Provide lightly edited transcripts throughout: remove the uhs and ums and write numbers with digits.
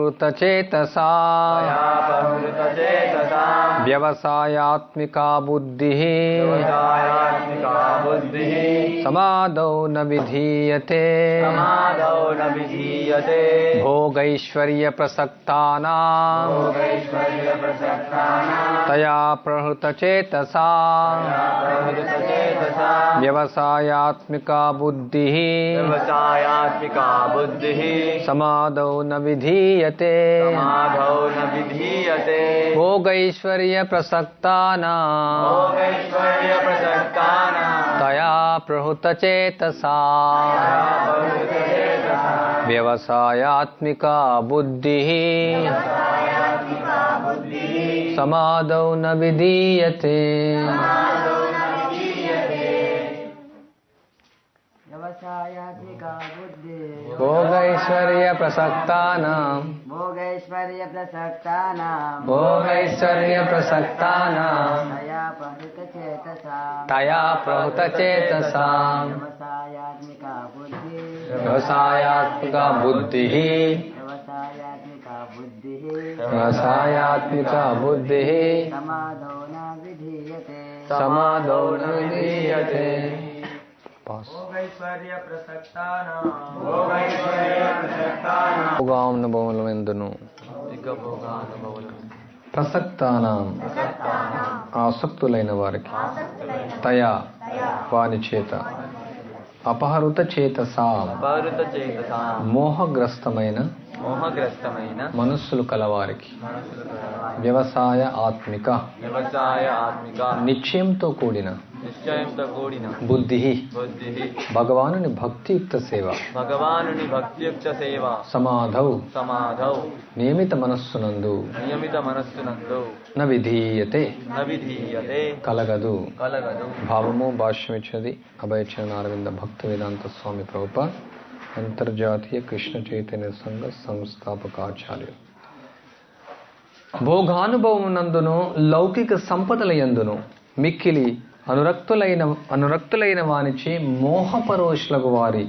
ప్రహృతచేతసా వ్యవసాయాత్మికా బుద్ధిః సమాదౌ న విధీయతే భోగైశ్వర్య ప్రసక్తానాం తయా ప్రహృతచేతసా వ్యవసాయాత్మికా బుద్ధిః సమాదౌ న విధీయతే భోగైశ్వర్య ప్రసక్తానాం తయా ప్రహృతచేతసా వ్యవసాయాత్మికా బుద్ధిః సమాదౌ న విధీయతే భోగైశ్వర్య ప్రసక్తానాం తయా ప్రహృతచేతసా వ్యవసాయాత్మికా బుద్ధిః సమాదౌ న విధీయతే భోగానుభవములందును ప్రసక్తానాం ఆసక్తులైన వారికి తయా వాని చేత అపహృత చేతసా మోహగ్రస్తమైన మనస్సులు కలవారికి వ్యవసాయ ఆత్మిక నిశ్చయంతో కూడిన బుద్ధి భగవానుని భక్తియుక్త సేవ సమాధౌ నియమిత మనస్సునందు న విధీయతే కలగదు భావము భాష్యమిచ్చినది అభయచరణ అరవింద భక్త వేదాంత స్వామి ప్రభుపాద్ అంతర్జాతీయ కృష్ణ చైతన్య సంఘ సంస్థాపకాచార్యులు. భోగానుభవమునందును లౌకిక సంపదల యందును మిక్కిలి అనురక్తులైన వానిచే మోహపరోషులకు వారి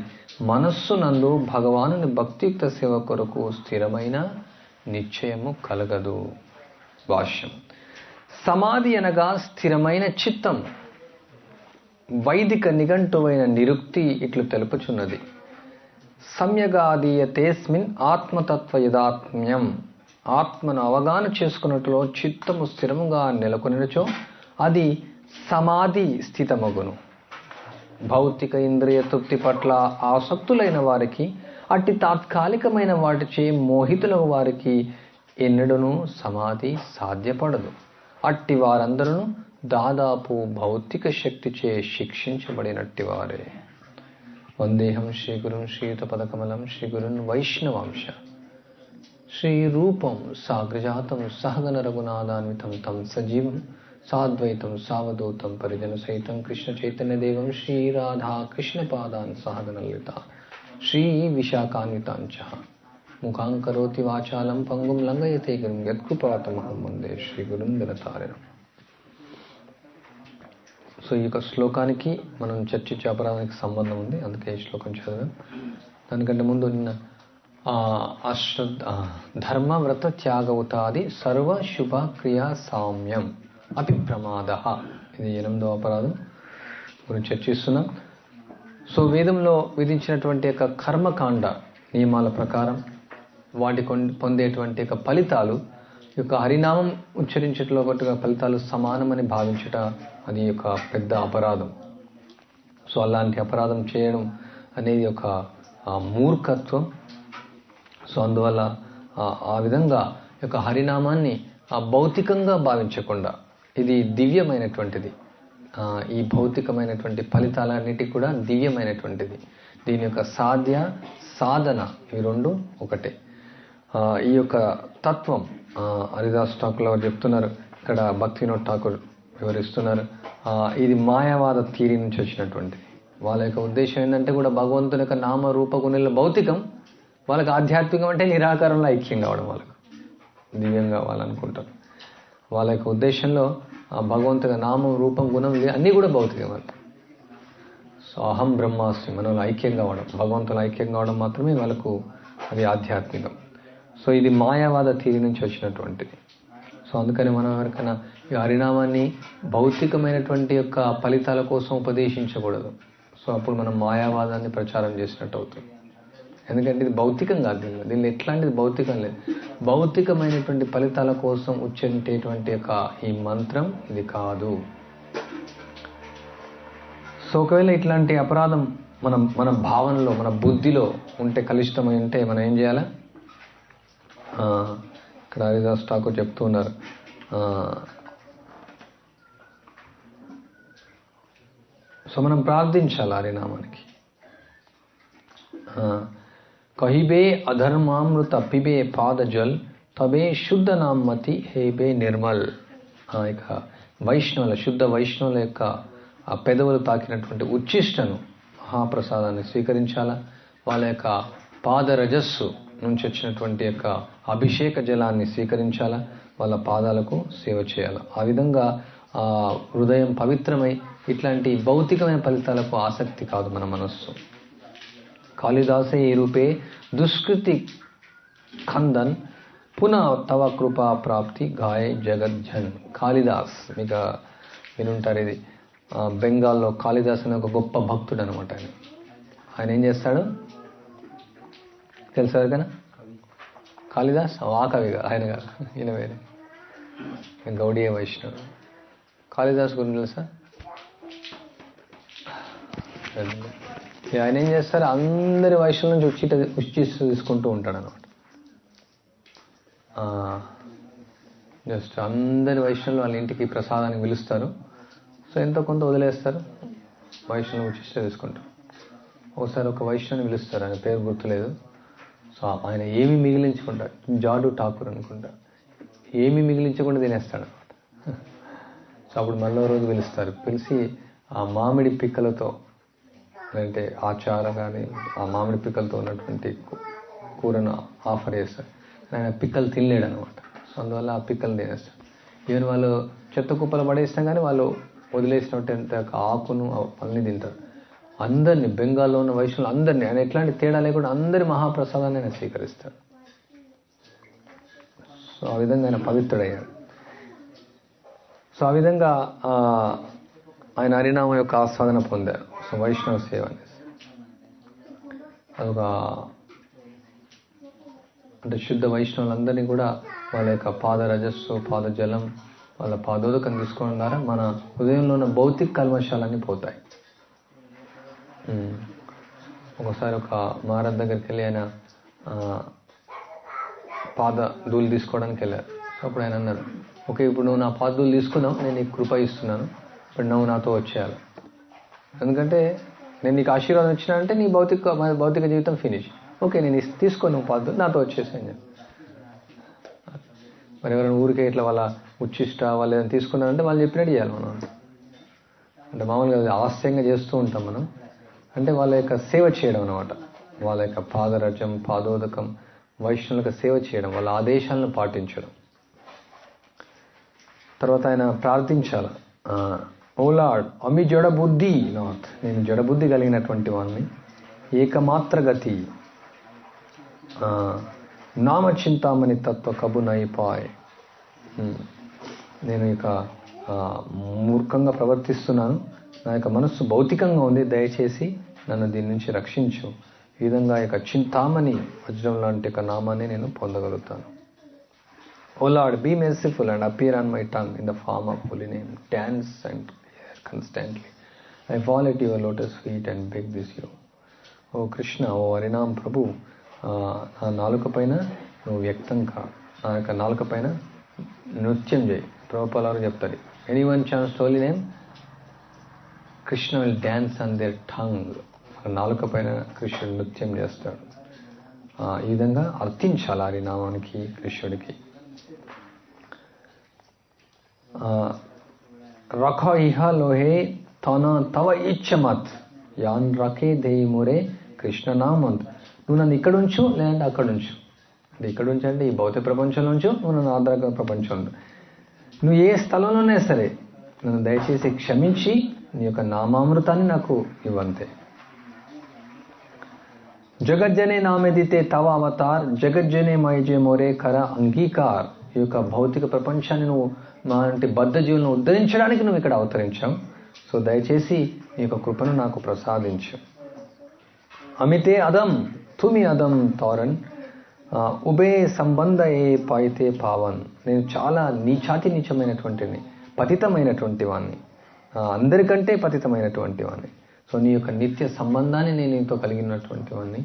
మనస్సునందు భగవానుని భక్తియుక్త సేవ కొరకు స్థిరమైన నిశ్చయము కలగదు. భాష్యం. సమాధి అనగా స్థిరమైన చిత్తం. వైదిక నిఘంటువైన నిరుక్తి ఇట్లు తెలుపుచున్నది. సమ్యగాదీయతేస్మిన్ ఆత్మతత్వ యదాత్మ్యం. ఆత్మను అవగాహన చేసుకున్నట్లో చిత్తము స్థిరముగా నెలకొనినచో అది సమాధి స్థితమగును. భౌతిక ఇంద్రియ తృప్తి పట్ల ఆసక్తులైన వారికి, అట్టి తాత్కాలికమైన వాటిచే మోహితుల వారికి ఎన్నడూనూ సమాధి సాధ్యపడదు. అట్టి వారందరూ దాదాపు భౌతిక శక్తిచే శిక్షించబడినట్టి వారే. వందేహం శ్రీగురుం శ్రీయుతపదకమలం శ్రీగురున్ వైష్ణవాంశ శ్రీరూపం సాగ్రజాతం సహగణ రఘునాథాన్వితం తం సజీవం సాద్వైతం సావధూతం పరిజన సహితం కృష్ణ చైతన్యదేవం శ్రీరాధా కృష్ణపాదాన్ సహగణలిత శ్రీ విశాఖాన్వితాంచ ముఖాంకరోతి వాచాలం పంగుం లంఘయతే గిరిం యత్కృపాతమహం వందే శ్రీగురుం దినతారిణం. సో ఈ యొక్క శ్లోకానికి మనం చర్చించే అపరాధానికి సంబంధం ఉంది, అందుకే ఈ శ్లోకం చదివాం. దానికంటే ముందు నిన్న ధర్మ వ్రత త్యాగవుతాది సర్వ శుభ క్రియా సామ్యం అపి ప్రమాద, ఇది 8వ అపరాధం గురించి చర్చిస్తున్నాం. సో వేదంలో విధించినటువంటి యొక్క కర్మకాండ నియమాల ప్రకారం వాటి పొందేటువంటి యొక్క ఫలితాలు, యొక్క హరినామం ఉచ్చరించట్లో ఒకటిగా ఫలితాలు సమానమని భావించట అది ఒక పెద్ద అపరాధం. సో అలాంటి అపరాధం చేయడం అనేది ఒక మూర్ఖత్వం. సో అందువల్ల ఆ విధంగా యొక్క హరినామాన్ని భౌతికంగా భావించకుండా ఇది దివ్యమైనటువంటిది. ఈ భౌతికమైనటువంటి ఫలితాలన్నిటికీ కూడా దివ్యమైనటువంటిది. దీని యొక్క సాధ్య సాధన ఇవి రెండు ఒకటే. ఈ యొక్క తత్వం హరిదాస్ ఠాకూర్ గారు చెప్తున్నారు, ఇక్కడ భక్తి వినోద్ ఠాకూర్ వివరిస్తున్నారు. ఇది మాయావాద థియరీ నుంచి వచ్చినటువంటిది. వాళ్ళ యొక్క ఉద్దేశం ఏంటంటే కూడా భగవంతుని యొక్క నామ రూప గుణాల భౌతికం, వాళ్ళకి ఆధ్యాత్మికం అంటే నిరాకారంలో ఐక్యం కావడం, వాళ్ళకు దివ్యంగా వాళ్ళు అనుకుంటారు. వాళ్ళ యొక్క ఉద్దేశంలో భగవంతుని నామం రూపం గుణం అన్నీ కూడా భౌతికం. సో అహం బ్రహ్మాస్మి, మనలో ఐక్యం కావడం, భగవంతులు ఐక్యం కావడం మాత్రమే వాళ్ళకు అది ఆధ్యాత్మికం. సో ఇది మాయావాద థియరీ నుంచి వచ్చినటువంటిది. సో అందుకని మనం ఎవరికైనా ఈ హరినామాన్ని భౌతికమైనటువంటి యొక్క ఫలితాల కోసం ఉపదేశించకూడదు. సో అప్పుడు మనం మాయావాదాన్ని ప్రచారం చేసినట్టు అవుతుంది. ఎందుకంటే ఇది భౌతికం కాదు. దీనిలో ఎట్లాంటిది భౌతికం లేదు. భౌతికమైనటువంటి ఫలితాల కోసం ఉచ్చరించేటువంటి యొక్క ఈ మంత్రం ఇది కాదు. సో ఒకవేళ ఇట్లాంటి అపరాధం మన భావనలో, మన బుద్ధిలో ఉంటే, కలుషితమై ఉంటే మనం ఏం చేయాలా? ఇక్కడ హరిదాస్ ఠాకూర్ చెప్తూ ఉన్నారు, సో మనం ప్రార్థించాలి హరినామానికి. కహిబే అధర్మామృత పిబే పాద జల్ తబే శుద్ధ నామతి హేబే నిర్మల్. ఇక వైష్ణవుల, శుద్ధ వైష్ణవుల యొక్క ఆ పెదవులు తాకినటువంటి ఉచ్చిష్టను, మహాప్రసాదాన్ని స్వీకరించాలా. వాళ్ళ యొక్క పాదరజస్సు నుంచి వచ్చినటువంటి యొక్క అభిషేక జలాన్ని స్వీకరించాలా. వాళ్ళ పాదాలకు సేవ చేయాలి. ఆ విధంగా హృదయం పవిత్రమై ఇట్లాంటి భౌతికమైన ఫలితాలకు ఆసక్తి కాదు మన మనస్సు. కాళిదాసే ఈ రూపే దుష్కృతి ఖందన్ పునః తవ కృపా ప్రాప్తి గాయ జగజ్జన్. కాళిదాస్ మీకు వినుంటారు. ఇది బెంగాల్లో కాళిదాస్ అనే ఒక గొప్ప భక్తుడు అనమాట. ఆయన ఏం చేస్తాడు తెలుసారు కదా? కాళిదాస్ ఆ కవిగా ఆయన గారు, ఈయన వేరే గౌడీయ వైష్ణవుడు. కాళిదాస్ గురించి తెలుసా? ఆయన ఏం చేస్తారు, అందరి వైష్ణవుల నుంచి ఉచ్చిస్తూ తీసుకుంటూ ఉంటాడు అనమాట. జస్ట్ అందరి వైష్ణవులు వాళ్ళ ఇంటికి ప్రసాదానికి పిలుస్తారు. సో ఎంతో కొంత వదిలేస్తారు, వైష్ణవులు ఉచ్చిష్ట తీసుకుంటారు. ఒకసారి ఒక వైష్ణవుని పిలుస్తారు, ఆయన పేరు గుర్తులేదు. సో ఆయన ఏమి మిగిలించుకుంటారు, జాడు ఠాకూర్ అనుకుంటా, ఏమి మిగిలించకుండా తినేస్తాడు అనమాట. సో అప్పుడు మళ్ళీ రోజు పిలుస్తారు. పిలిచి ఆ మామిడి పిక్కలతో, అంటే ఆచార కానీ ఆ మామిడి పిక్కలతో ఉన్నటువంటి కూరను ఆఫర్ చేస్తారు. ఆయన పిక్కలు తినలేడు అనమాట. సో అందువల్ల ఆ పిక్కలు తినేస్తాడు. ఈవెన్ వాళ్ళు చెత్త కుప్పలు పడేసినా కానీ వాళ్ళు వదిలేసినట్టు ఆకును అన్నీ తింటారు. అందరినీ, బెంగాల్లో ఉన్న వైష్ణవులు అందరినీ, ఆయన ఎట్లాంటి తేడా లేకుండా అందరి మహాప్రసాదాన్ని ఆయన స్వీకరిస్తాడు. సో ఆ విధంగా ఆయన పవిత్రుడయ్యాడు. సో ఆ విధంగా ఆయన హరినామం యొక్క ఆస్వాదన పొందారు. సో వైష్ణవ సేవ అనేసి అదొక, అంటే శుద్ధ వైష్ణవులందరినీ కూడా వాళ్ళ యొక్క పాదరజస్సు, పాదజలం, వాళ్ళ పాదోదకం తీసుకోవడం ద్వారా మన హృదయంలో ఉన్న భౌతిక కల్మషాలన్నీ పోతాయి. ఒకసారి ఒక మహారాజ్ దగ్గరికి వెళ్ళి ఆయన పాద ధూళి తీసుకోవడానికి వెళ్ళారు. సో అప్పుడు ఆయన అన్నారు, ఓకే ఇప్పుడు నువ్వు నా పాద ధూళి తీసుకున్నావు, నేను నీకు కృప ఇస్తున్నాను, ఇప్పుడు నువ్వు నాతో వచ్చేయాలి. ఎందుకంటే నేను నీకు ఆశీర్వాదం ఇచ్చినానంటే నీ భౌతిక జీవితం ఫినిష్. ఓకే నేను తీసుకో, నువ్వు పాద ధూళి నాతో వచ్చేసాను. మరి ఎవరైనా ఊరికే ఇట్లా వాళ్ళ ఉచ్చిష్ట వాళ్ళు ఏదైనా తీసుకున్నారంటే వాళ్ళు చెప్పినట్టు చేయాలి మనం. అంటే మామూలుగా ఆలస్యంగా చేస్తూ ఉంటాం మనం. అంటే వాళ్ళ యొక్క సేవ చేయడం అనమాట. వాళ్ళ యొక్క పాదరజం, పాదోదకం, వైష్ణవులకు సేవ చేయడం, వాళ్ళ ఆదేశాలను పాటించడం. తర్వాత ఆయన ప్రార్థించాలి, ఓ లార్డ్ అమి జడబుద్ధి నాథ్, నేను జడబుద్ధి కలిగినటువంటి వాడిని, ఏకమాత్ర గతి నామ చింతామణి తత్వ కబు నైపాయ్. నేను ఇక మూర్ఖంగా ప్రవర్తిస్తున్నాను, నా యొక్క మనస్సు భౌతికంగా ఉంది, దయచేసి నన్ను దీని నుంచి రక్షించు. ఈ విధంగా యొక్క చింతామణి వజ్రం లాంటి యొక్క నామాన్ని నేను పొందగలుగుతాను. O Lord be merciful and appear on my tongue in the form of holy name, dance and constantly I fall at your lotus feet and beg this you. O Krishna, O Harinam ప్రభు, నా నాలుక పైన నువ్వు వ్యక్తం కా, నా యొక్క నాలుక పైన నృత్యం చేయి. ప్రభుపాలు చెప్తారు, anyone chance holy name Krishna will dance on their tongue. నాలుక పైన కృష్ణుడు నృత్యం చేస్తాడు. ఈ విధంగా అర్థించాలి హరినామానికి, కృష్ణుడికి. రఖ ఇహ లోహే తన తవ ఇచ్చమత్ యాన్ రఖే దేయి మురే కృష్ణ నామంత్. నువ్వు నన్ను ఇక్కడ ఉంచు, లేదంటే అక్కడ ఉంచు. అంటే ఇక్కడ ఉంచు అంటే ఈ భౌతిక ప్రపంచంలో ఉంచు, నువ్వు నన్ను ఆధ్యాత్మిక ప్రపంచంలో, నువ్వు ఏ స్థలంలోనే సరే నన్ను దయచేసి క్షమించి నీ యొక్క నామామృతాన్ని నాకు ఇవ్వంతే. జగజ్జనే నామెదితే తవ అవతార్ జగజ్జనే మైజే మోరే ఖర అంగీకార్. ఈ యొక్క భౌతిక ప్రపంచాన్ని నువ్వు మాలాంటి బద్ధ జీవులను ఉద్ధరించడానికి నువ్వు ఇక్కడ అవతరించావు. సో దయచేసి ఈ యొక్క కృపను నాకు ప్రసాదించు. అమితే అదం తుమి అదం తోరన్ ఉభయ సంబంధ ఏ పాయితే పావన్. నేను చాలా నీచమైనటువంటిని, పతితమైనటువంటి వాడిని, అందరికంటే పతితమైనటువంటి వాడిని. సో నీ యొక్క నిత్య సంబంధాన్ని నేను నీతో కలిగినటువంటి వాడిని,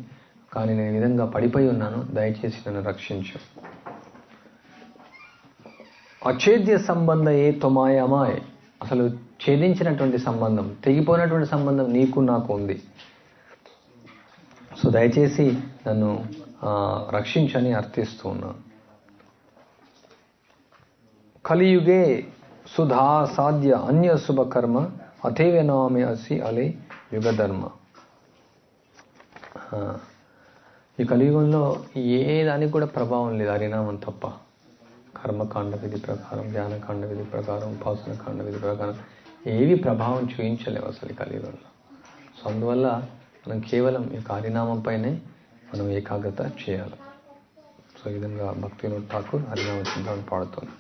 కానీ నేను ఈ విధంగా పడిపోయి ఉన్నాను. దయచేసి నన్ను రక్షించు. అఛేద్య సంబంధ ఏ తొమాయ అమాయ్. అసలు ఛేదించినటువంటి సంబంధం, తెగిపోయినటువంటి సంబంధం నీకు నాకు ఉంది. సో దయచేసి నన్ను రక్షించని అర్థిస్తూ ఉన్నాను. కలియుగే సుధా సాధ్య అన్య శుభ కర్మ అథేవ నామే అసి అలే యుగధర్మ. ఈ కలియుగంలో ఏ దానికి కూడా ప్రభావం లేదు హరినామం తప్ప. కర్మకాండ విధి ప్రకారం, ధ్యానకాండ విధి ప్రకారం, ఉపాసనకాండ విధి ప్రకారం ఏవి ప్రభావం చూపించలేవు అసలు ఈ కలియుగంలో. సో అందువల్ల మనం కేవలం ఈ హరినామంపైనే మనం ఏకాగ్రత చేయాలి. సో ఈ విధంగా భక్తివినోద్ ఠాకూర్ హరినామ చింతన పాడుతున్నారు.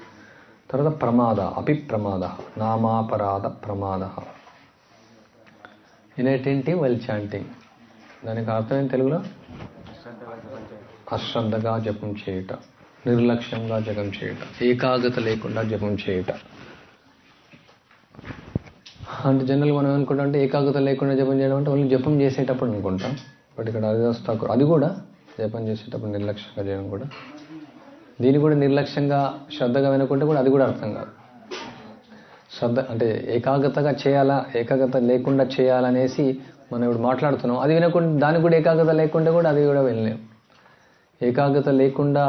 తర్వాత ప్రమాద, అభిప్రమాద, నామాపరాధ ప్రమాద. Inattentive while chanting. దానికి అర్థం తెలుగులో అశ్రద్ధగా జపం చేయుట, నిర్లక్ష్యంగా జపం చేయుట, ఏకాగ్రత లేకుండా జపం చేయుట. అంటే జనరల్గా మనం ఏమనుకుంటాం అంటే ఏకాగ్రత లేకుండా జపం చేయడం అంటే వాళ్ళు జపం చేసేటప్పుడు అనుకుంటాం. బట్ ఇక్కడ హరిదాస్ ఠాకూర్ అది కూడా జపం చేసేటప్పుడు నిర్లక్ష్యంగా చేయడం కూడా, దీన్ని కూడా నిర్లక్ష్యంగా శ్రద్ధగా వినుకుంటే కూడా అది కూడా అర్థం కాదు. శ్రద్ధ అంటే ఏకాగ్రతగా చేయాలా, ఏకాగ్రత లేకుండా చేయాలనేసి మనం ఇప్పుడు మాట్లాడుతున్నాం. అది వినకుండా దానికి కూడా ఏకాగ్రత లేకుండా కూడా అది కూడా వినలేం. ఏకాగ్రత లేకుండా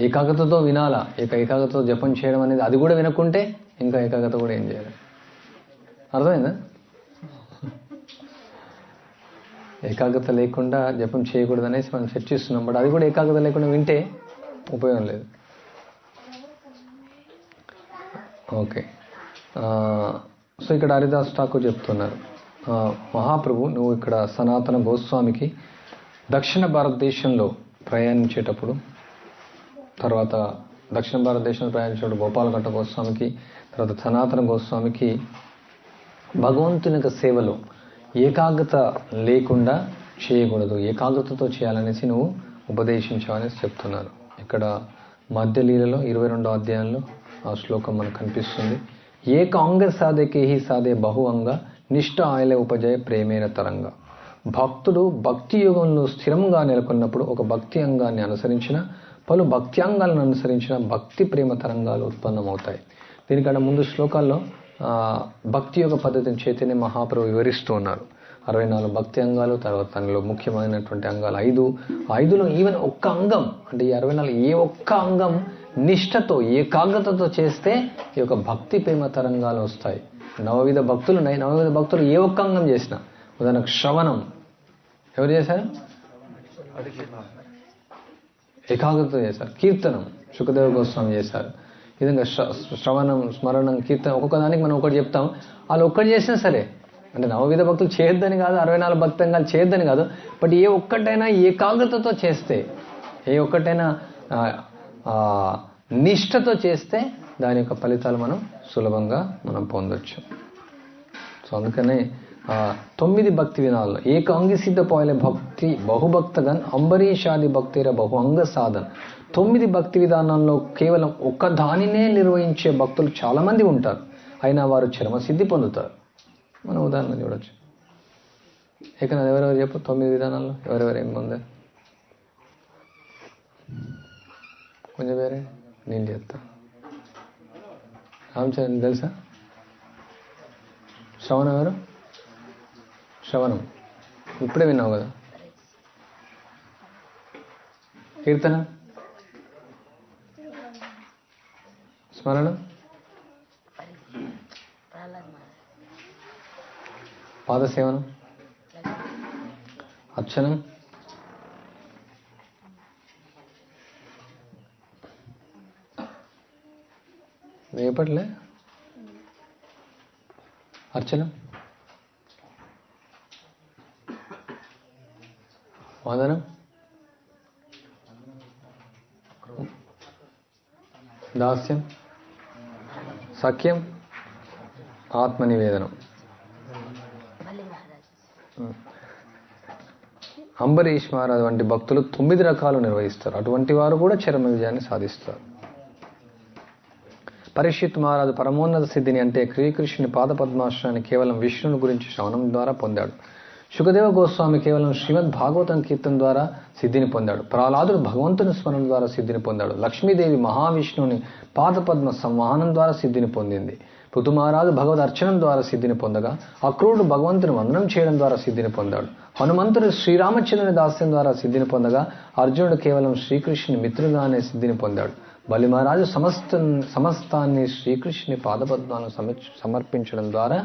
ఏకాగ్రతతో వినాలా, ఏకాగ్రతతో జపం చేయడం అనేది అది కూడా వినకుంటే ఇంకా ఏకాగ్రత కూడా ఏం చేయాలి. అర్థమైందా? ఏకాగ్రత లేకుండా జపం చేయకూడదు అనేసి మనం చర్చిస్తున్నాం. బట్ అది కూడా ఏకాగ్రత లేకుండా వింటే ఉపయోగం లేదు. ఓకే. సో ఇక్కడ హరిదాస్ ఠాకూర్ చెప్తున్నారు, మహాప్రభు నువ్వు ఇక్కడ సనాతన గోస్వామికి దక్షిణ భారతదేశంలో ప్రయాణించేటప్పుడు, తర్వాత దక్షిణ భారతదేశంలో ప్రయాణించేటప్పుడు గోపాలఘట్ట గోస్వామికి, తర్వాత సనాతన గోస్వామికి భగవంతుని యొక్క సేవలో ఏకాగ్రత లేకుండా చేయకూడదు, ఏకాగ్రతతో చేయాలనేసి నువ్వు ఉపదేశించావనేసి చెప్తున్నారు. ఇక్కడ మధ్యలీలలో 22వ అధ్యాయంలో ఆ శ్లోకం మనకు కనిపిస్తుంది. ఏక అంగ సాధకే హి సాధే బహు అంగ నిష్ఠ ఆయలే ఉపజయ ప్రేమేన తరంగ. భక్తుడు భక్తి యోగంలో స్థిరంగా నెలకొన్నప్పుడు ఒక భక్తి అంగాన్ని అనుసరించిన, పలు భక్తి అంగాలను అనుసరించిన భక్తి ప్రేమ తరంగాలు ఉత్పన్నమవుతాయి. దీనికన్నా ముందు శ్లోకాల్లో భక్తి యోగ పద్ధతిని చైతన్య మహాప్రభు వివరిస్తూ ఉన్నారు. 64 భక్తి అంగాలు, తర్వాత దానిలో ముఖ్యమైనటువంటి అంగాలు 5. 5లో ఈవెన్ ఒక్క అంగం అంటే ఈ 64 ఏ ఒక్క అంగం నిష్ఠతో ఏకాగ్రతతో చేస్తే ఈ యొక్క భక్తి ప్రేమ తరంగాలు వస్తాయి. నవవిధ భక్తులు ఉన్నాయి. నవవిధ భక్తులు ఏ ఒక్క అంగం చేసినా, ఉదాహరణకు శ్రవణం ఎవరు చేశారు? ఏకాగ్రత చేశారు. కీర్తనం శుకదేవ గోస్వామి చేశారు. ఈ విధంగా శ్రవణం, స్మరణం, కీర్తనం ఒక్కొక్క దానికి మనం ఒకటి చెప్తాం. వాళ్ళు ఒక్కటి చేసినా సరే, అంటే నవవిధ భక్తులు చేయొద్దని కాదు, 64 భక్తంగాలు చేయొద్దని కాదు, బట్ ఏ ఒక్కటైనా ఏకాగ్రతతో చేస్తే, ఏ ఒక్కటైనా నిష్ఠతో చేస్తే దాని యొక్క ఫలితాలు మనం సులభంగా మనం పొందొచ్చు. సో అందుకనే 9 భక్తి వినాల్లో ఏక అంగి సిద్ధ పోయలే భక్తి బహుభక్తగన్ అంబరీషాది భక్తిర బహు అంగ సాధన్. 9 భక్తి విధానాల్లో కేవలం ఒక్క దానినే నిర్వహించే భక్తులు చాలా మంది ఉంటారు. అయినా వారు చరమసిద్ధి పొందుతారు. మనం ఉదాహరణ చూడొచ్చు. ఏకనాథ్ ఎవరెవరు చెప్పు 9 విధానాల్లో ఎవరెవరు ఏం పొందారు? కొంచెం వేరే నేను చెప్తా. రామచంద్ర తెలుసా? శ్రవణం ఎవరు? శ్రవణం ఇప్పుడే విన్నావు కదా. కీర్తన, స్మరణ, పాదసేవనం, అర్చనం, రేపట్లే అర్చనం, వందనం, దాస్యం, సఖ్యం, ఆత్మనివేదనం. అంబరీష్ మహారాజ్ వంటి భక్తులు 9 రకాలు నిర్వహిస్తారు. అటువంటి వారు కూడా చరమ విజయాన్ని సాధిస్తారు. పరీక్షిత్ మహారాజు పరమోన్నత సిద్ధిని అంటే శ్రీకృష్ణుని పాదపద్మాశ్రాన్ని కేవలం విష్ణుని గురించి శ్రవణం ద్వారా పొందాడు. శుకదేవ గోస్వామి కేవలం శ్రీమద్ భాగవతం కీర్తన ద్వారా సిద్ధిని పొందాడు. ప్రహ్లాదుడు భగవంతుని స్మరణ ద్వారా సిద్ధిని పొందాడు. లక్ష్మీదేవి మహావిష్ణువుని పాదపద్మ సంవాహనం ద్వారా సిద్ధిని పొందింది. పృథు మహారాజు భగవద్ అర్చనం ద్వారా సిద్ధిని పొందగా, అక్రూరుడు భగవంతుని వందనం చేయడం ద్వారా సిద్ధిని పొందాడు. హనుమంతుడు శ్రీరామచంద్రుని దాస్యం ద్వారా సిద్ధిని పొందగా, అర్జునుడు కేవలం శ్రీకృష్ణుని మిత్రుగానే సిద్ధిని పొందాడు. బలి మహారాజు సమస్తాన్ని శ్రీకృష్ణుని పాదపద్మాలను సమర్పించడం ద్వారా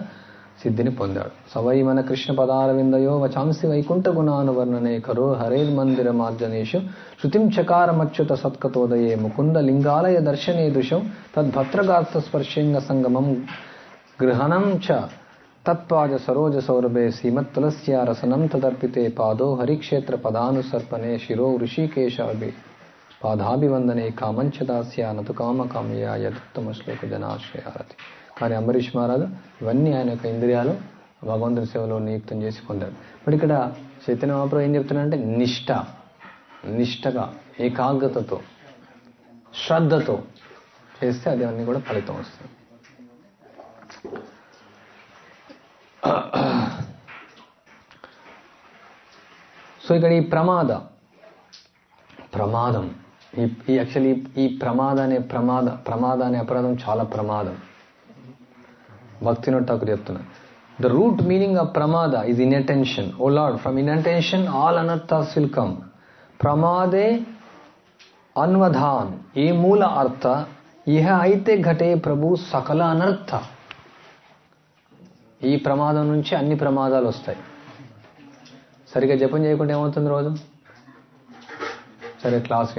సిద్ధిని పొందాడు. సవై మన కృష్ణ పదారవిందయో వచాంసి వైకుంఠ గుణానువర్ణనే కరో హరేర్ మందిర మార్జనేషు శృతిం చకారమచ్యుత సత్కతోదయే ముకుంద లింగాలయ దర్శనే దృశం తద్భత్రగాత్ర స్పర్శంగ సంగమం గృహణం చ తత్పాజ సరోజ సౌరభే శ్రీమత్ తులస్యా రసనం తదర్పితే పాదో హరిక్షేత్ర పదానుసర్పణే శిరో ఋషికేశాభి పాదాభివందనే కామంచదాస్య నతు కామకామ్య యదుత్తమ శ్లోక జనాశ్రయారతి. కానీ అంబరీష్ మహారాజు ఇవన్నీ ఆయన యొక్క ఇంద్రియాలు భగవంతుని సేవలో నియుక్తం చేసి పొందాడు. బట్ ఇక్కడ చైతన్య మహాప్రభు ఏం చెప్తున్నాడంటే నిష్టగా ఏకాగ్రతతో శ్రద్ధతో చేస్తే అది అన్నీ కూడా ఫలితం వస్తుంది. సో ఇక్కడ ఈ ప్రమాదం యాక్చువల్లీ ఈ ప్రమాద అనే అపరాధం చాలా ప్రమాదం. భక్తినోడ్ ఠాకూర్ చెప్తున్నారు, the root meaning of pramada is inattention. O Lord, from inattention all anarthas will come. ప్రమాదే అన్వధాన్ ఏ మూల అర్థ ఇహ అయితే ఘటే ప్రభు సకల అనర్థ. ఈ ప్రమాదం నుంచి అన్ని ప్రమాదాలు వస్తాయి. సరిగ్గా జపం చేయకుండా ఏమవుతుంది? రోజు సరే క్లాస్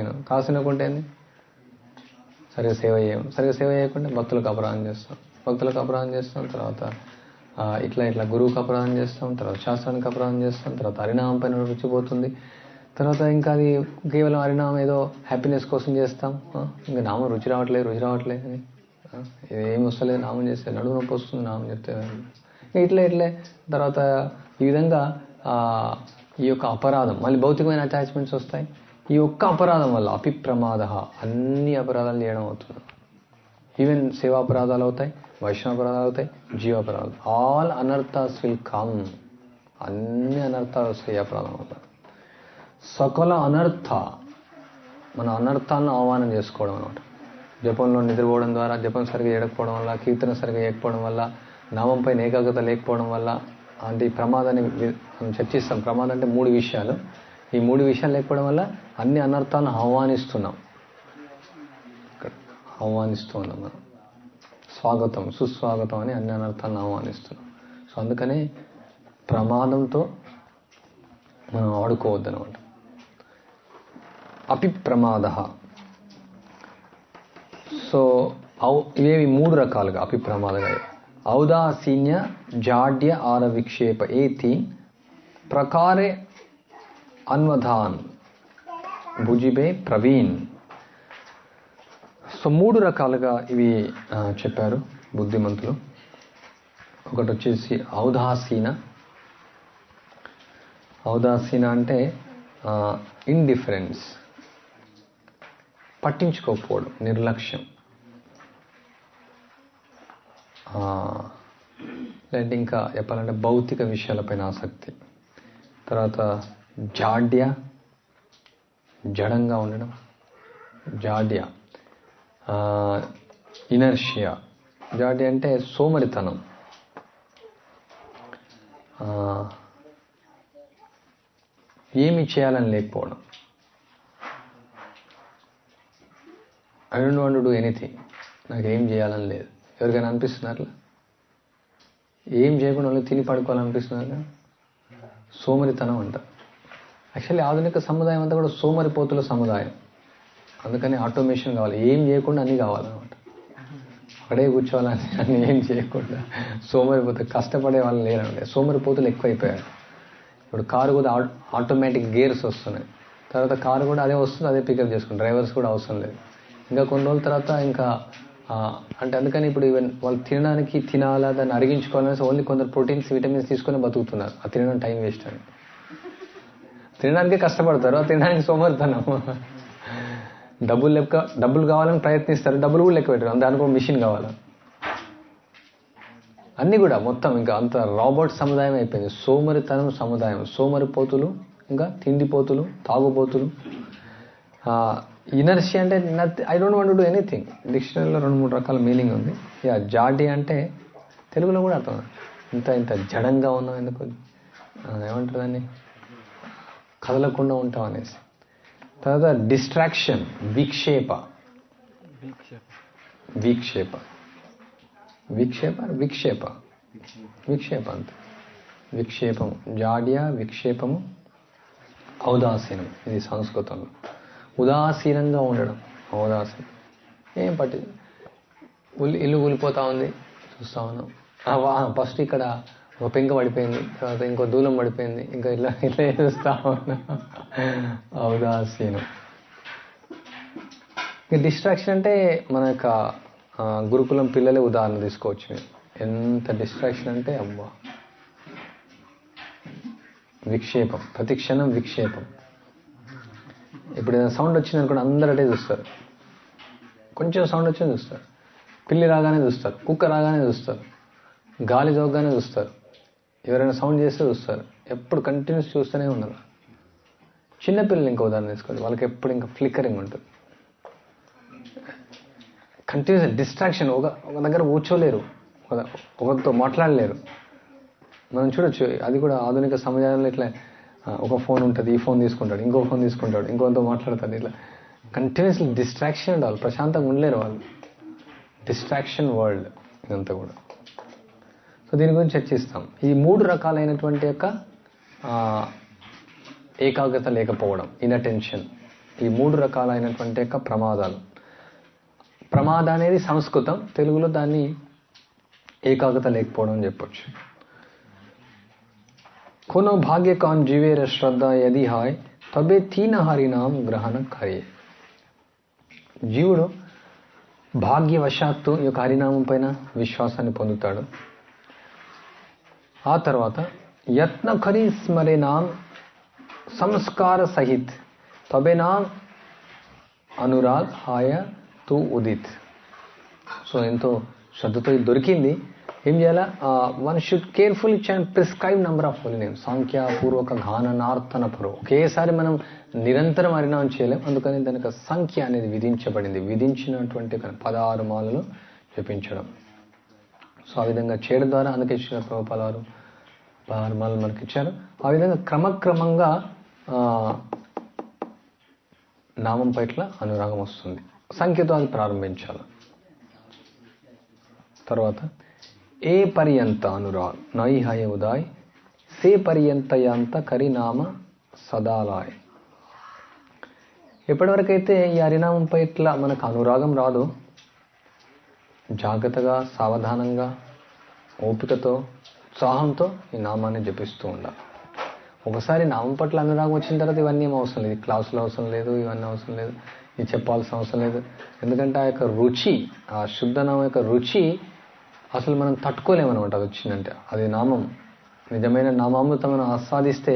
వినకుంటే ఏంది? సరిగ్గా సేవ చేయకుండా భక్తులకు అపరాధం చేస్తాం. తర్వాత ఇట్లా గురువుకి అపరాధం చేస్తాం, తర్వాత శాస్త్రానికి అపరాధం చేస్తాం, తర్వాత హరినామం పైన రుచిపోతుంది. తర్వాత ఇంకా అది కేవలం హరినామం ఏదో హ్యాపీనెస్ కోసం చేస్తాం. ఇంకా నామం రుచి రావట్లేదు అని ఏమి వస్తలేదు, నామం చేస్తే నడుము నొప్పి వస్తుంది, నామం చెప్తే ఇట్లే తర్వాత ఈ విధంగా ఈ యొక్క అపరాధం, మళ్ళీ భౌతికమైన అటాచ్మెంట్స్ వస్తాయి. ఈ ఒక్క అపరాధం వల్ల అపిప్రమాద అన్ని అపరాధాలు చేయడం అవుతుంది. ఈవెన్ సేవాపరాధాలు అవుతాయి, వైష్ణవాపరాధాలు అవుతాయి, జీవాపరాధాలు. All anarthas will come. అన్ని అనర్థాలు వస్తాయి అపరాధం వల్ల. సకల అనర్థ, మన అనర్థాలను ఆహ్వానం చేసుకోవడం అనమాట. జపంలో నిద్రపోవడం ద్వారా, జపం సరిగా చేయకపోవడం వల్ల, కీర్తన సరిగా చేయకపోవడం వల్ల, నామం పైన ఏకాగ్రత లేకపోవడం వల్ల, అంటే ఈ ప్రమాదాన్ని మనం చర్చిస్తాం. ప్రమాదం అంటే 3 విషయాలు. ఈ 3 విషయాలు లేకపోవడం వల్ల అన్ని అనర్థాలను ఆహ్వానిస్తున్నాం మనం. స్వాగతం, సుస్వాగతం అని అన్ని అనర్థాలను ఆహ్వానిస్తున్నాం. సో అందుకనే ప్రమాదంతో మనం ఆడుకోవద్దు అనమాట. అపిప్రమాద. సో ఇవేవి 3 రకాలుగా అపిప్రమాదగా. ఔదాసీన్య జాడ్య ఆర విక్షేప ఏతి ప్రకారే అన్వధాన్ భుజిబే ప్రవీణ్. సో 3 రకాలుగా ఇవి చెప్పారు బుద్ధిమంతులు. ఒకటి వచ్చేసి ఔదాసీన అంటే ఇండిఫరెన్స్, పట్టించుకోకపోవడం, నిర్లక్ష్యం. లేదంటే ఇంకా చెప్పాలంటే భౌతిక విషయాలపైన ఆసక్తి. తర్వాత జాడ్య, జడంగా ఉండడం. జాడ్య, ఇనర్షియా. జాడ్య అంటే సోమరితనం. ఏమి చేయాలని లేకపోవడం. I don't want to do anything. నాకేం చేయాలని లేదు. ఎవరికైనా అనిపిస్తున్నారు? ఏం చేయకుండా వాళ్ళు తిని పడుకోవాలనిపిస్తున్నారు. సోమరితనం అంట. యాక్చువల్లీ ఆధునిక సముదాయం అంతా కూడా సోమరిపోతుల సముదాయం. అందుకని ఆటోమేషన్ కావాలి, ఏం చేయకుండా అన్నీ కావాలన్నమాట. అక్కడే కూర్చోవాలని అన్నీ ఏం చేయకుండా సోమరిపోతే కష్టపడే వాళ్ళు లేరండి. సోమరిపోతులు ఎక్కువైపోయారు. ఇప్పుడు కారు కూడా ఆటోమేటిక్ గేర్స్ వస్తున్నాయి, తర్వాత కారు కూడా అదే వస్తుంది, అదే పికప్ చేసుకుంటారు, డ్రైవర్స్ కూడా అవసరం లేదు. ఇంకా కొన్ని రోజుల తర్వాత ఇంకా అంటే అందుకని ఇప్పుడు ఈవెన్ వాళ్ళు తినడానికి తినాలా దాన్ని అరిగించుకోవాలని ఓన్లీ కొందరు ప్రోటీన్స్ విటమిన్స్ తీసుకొని బతుకుతున్నారు. ఆ తినడం టైం వేస్ట్ అని, తినడానికే కష్టపడతారు, ఆ తినడానికి సోమరితనం. డబ్బులు కావాలని ప్రయత్నిస్తారు, డబ్బులు కూడా లెక్క పెట్టారు, దానికి ఒక మిషన్ కావాలా. అన్నీ కూడా మొత్తం ఇంకా అంత రాబోట్ సముదాయం అయిపోయింది, సోమరితనం సముదాయం. సోమరిపోతులు, ఇంకా తిండిపోతులు, తాగుపోతులు. ఇనర్షియా అంటే I don't want to do anything. డిక్షనరీలో 2-3 రకాల మీనింగ్ ఉంది. జాడి అంటే తెలుగులో కూడా అర్థం, ఇంత జడంగా ఉన్నాం ఎందుకు, ఏమంటారు దాన్ని, కదలకుండా ఉంటాం అనేసి. తర్వాత డిస్ట్రాక్షన్, విక్షేప అంతే. విక్షేపము, జాడ్య, విక్షేపము, ఔదాసీనం. ఇది సంస్కృతంలో ఉదాసీనంగా ఉండడం, ఔదాసీనం. ఏం పట్టి ఇల్లు కూలిపోతా ఉంది, చూస్తా ఉన్నాం. ఫస్ట్ ఇక్కడ ఒక పెంక పడిపోయింది, తర్వాత ఇంకో దూలం పడిపోయింది, ఇంకా ఇట్లా చూస్తా ఉన్నా. ఔదాసీనం. ఇంకా డిస్ట్రాక్షన్ అంటే మన యొక్క గురుకులం పిల్లలే ఉదాహరణ తీసుకోవచ్చు. ఎంత డిస్ట్రాక్షన్ అంటే అబ్బా, విక్షేపం, ప్రతి క్షణం విక్షేపం. ఇప్పుడు ఏదైనా సౌండ్ వచ్చింది అనుకోండి, అందరూ అటే చూస్తారు. కొంచెం సౌండ్ వచ్చింది చూస్తారు, పిల్లి రాగానే చూస్తారు, కుక్క రాగానే చూస్తారు, గాలి జోగ్గానే చూస్తారు, ఎవరైనా సౌండ్ చేస్తే చూస్తారు. ఎప్పుడు కంటిన్యూస్ చూస్తూనే ఉన్నారు. చిన్నపిల్లలు ఇంకా ఉదాహరణ తీసుకోండి, వాళ్ళకి ఎప్పుడు ఇంకా ఫ్లిక్కరింగ్ ఉంటుంది, కంటిన్యూస్ డిస్ట్రాక్షన్. ఒక దగ్గర కూర్చోలేరు, ఒకరితో మాట్లాడలేరు. మనం చూడొచ్చు, అది కూడా ఆధునిక సమాజంలో ఇట్లా ఒక ఫోన్ ఉంటుంది, ఈ ఫోన్ తీసుకుంటాడు, ఇంకో ఫోన్ తీసుకుంటాడు, ఇంకొంత మాట్లాడతాడు, ఇట్లా కంటిన్యూస్లీ డిస్ట్రాక్షన్ ఉండాలి, ప్రశాంతంగా ఉండలేరు వాళ్ళు. డిస్ట్రాక్షన్ వరల్డ్ ఇదంతా కూడా. సో దీని గురించి చర్చిస్తాం. ఈ 3 రకాలైనటువంటి యొక్క ఏకాగ్రత లేకపోవడం, ఇన్అటెన్షన్, ఈ 3 రకాలైనటువంటి యొక్క ప్రమాదాలు. ప్రమాద అనేది సంస్కృతం, తెలుగులో దాన్ని ఏకాగ్రత లేకపోవడం అని చెప్పొచ్చు. कोनो भाग्य कौन जीवे रे श्रद्धा यदि हाय तबे तीन हरिनाम ग्रहण करे. జీవుడు భాగ్యవశాత్తు ఈ యొక్క హరినామం పైన విశ్వాసాన్ని పొందుతాడు. ఆ తర్వాత యత్న ఖరి స్మరే నామ్ సంస్కార సహిత్ తబే నామ్ అనురాగ్ హాయ తు ఉదిత్. సో ఎంతో శ్రద్ధతో ఇది దొరికింది. ఏం చేయాలా, one should carefully chant prescribe number of holy name. సంఖ్యాపూర్వక గాననార్తన పరు. ఒకేసారి మనం నిరంతరం హరినామం చేయలేం, అందుకని దానికి సంఖ్య అనేది విధించబడింది. విధించినటువంటి 16 మాలలు జపించడం. సో ఆ విధంగా చేయడం ద్వారా అందుకే శ్రీల ప్రభుపాల వారు 16 మాలలు మనకి ఇచ్చారు. ఆ విధంగా క్రమక్రమంగా నామం పట్ల అనురాగం వస్తుంది. సంఖ్యతో అది ప్రారంభించాలి. తర్వాత ఏ పర్యంత అనురాగ్ నై హయ ఉదాయ్ సే పర్యంతయాంత కరినామ సదాలాయ్. ఎప్పటివరకైతే ఈ హరినామం పట్ల మనకు అనురాగం రాదు, జాగ్రత్తగా, సావధానంగా, ఓపికతో, ఉత్సాహంతో ఈ నామాన్ని జపిస్తూ ఉండాలి. ఒకసారి నామం పట్ల అనురాగం వచ్చిన తర్వాత ఇవన్నీ ఏం అవసరం లేదు, క్లాసులు అవసరం లేదు, ఇవన్నీ అవసరం లేదు, ఇది చెప్పాల్సిన అవసరం లేదు. ఎందుకంటే ఆ యొక్క రుచి, ఆ శుద్ధనామం యొక్క రుచి అసలు మనం తట్టుకోలేమన్నమాట. అది వచ్చిందంటే అది నామం, నిజమైన నామామృతం మనం ఆస్వాదిస్తే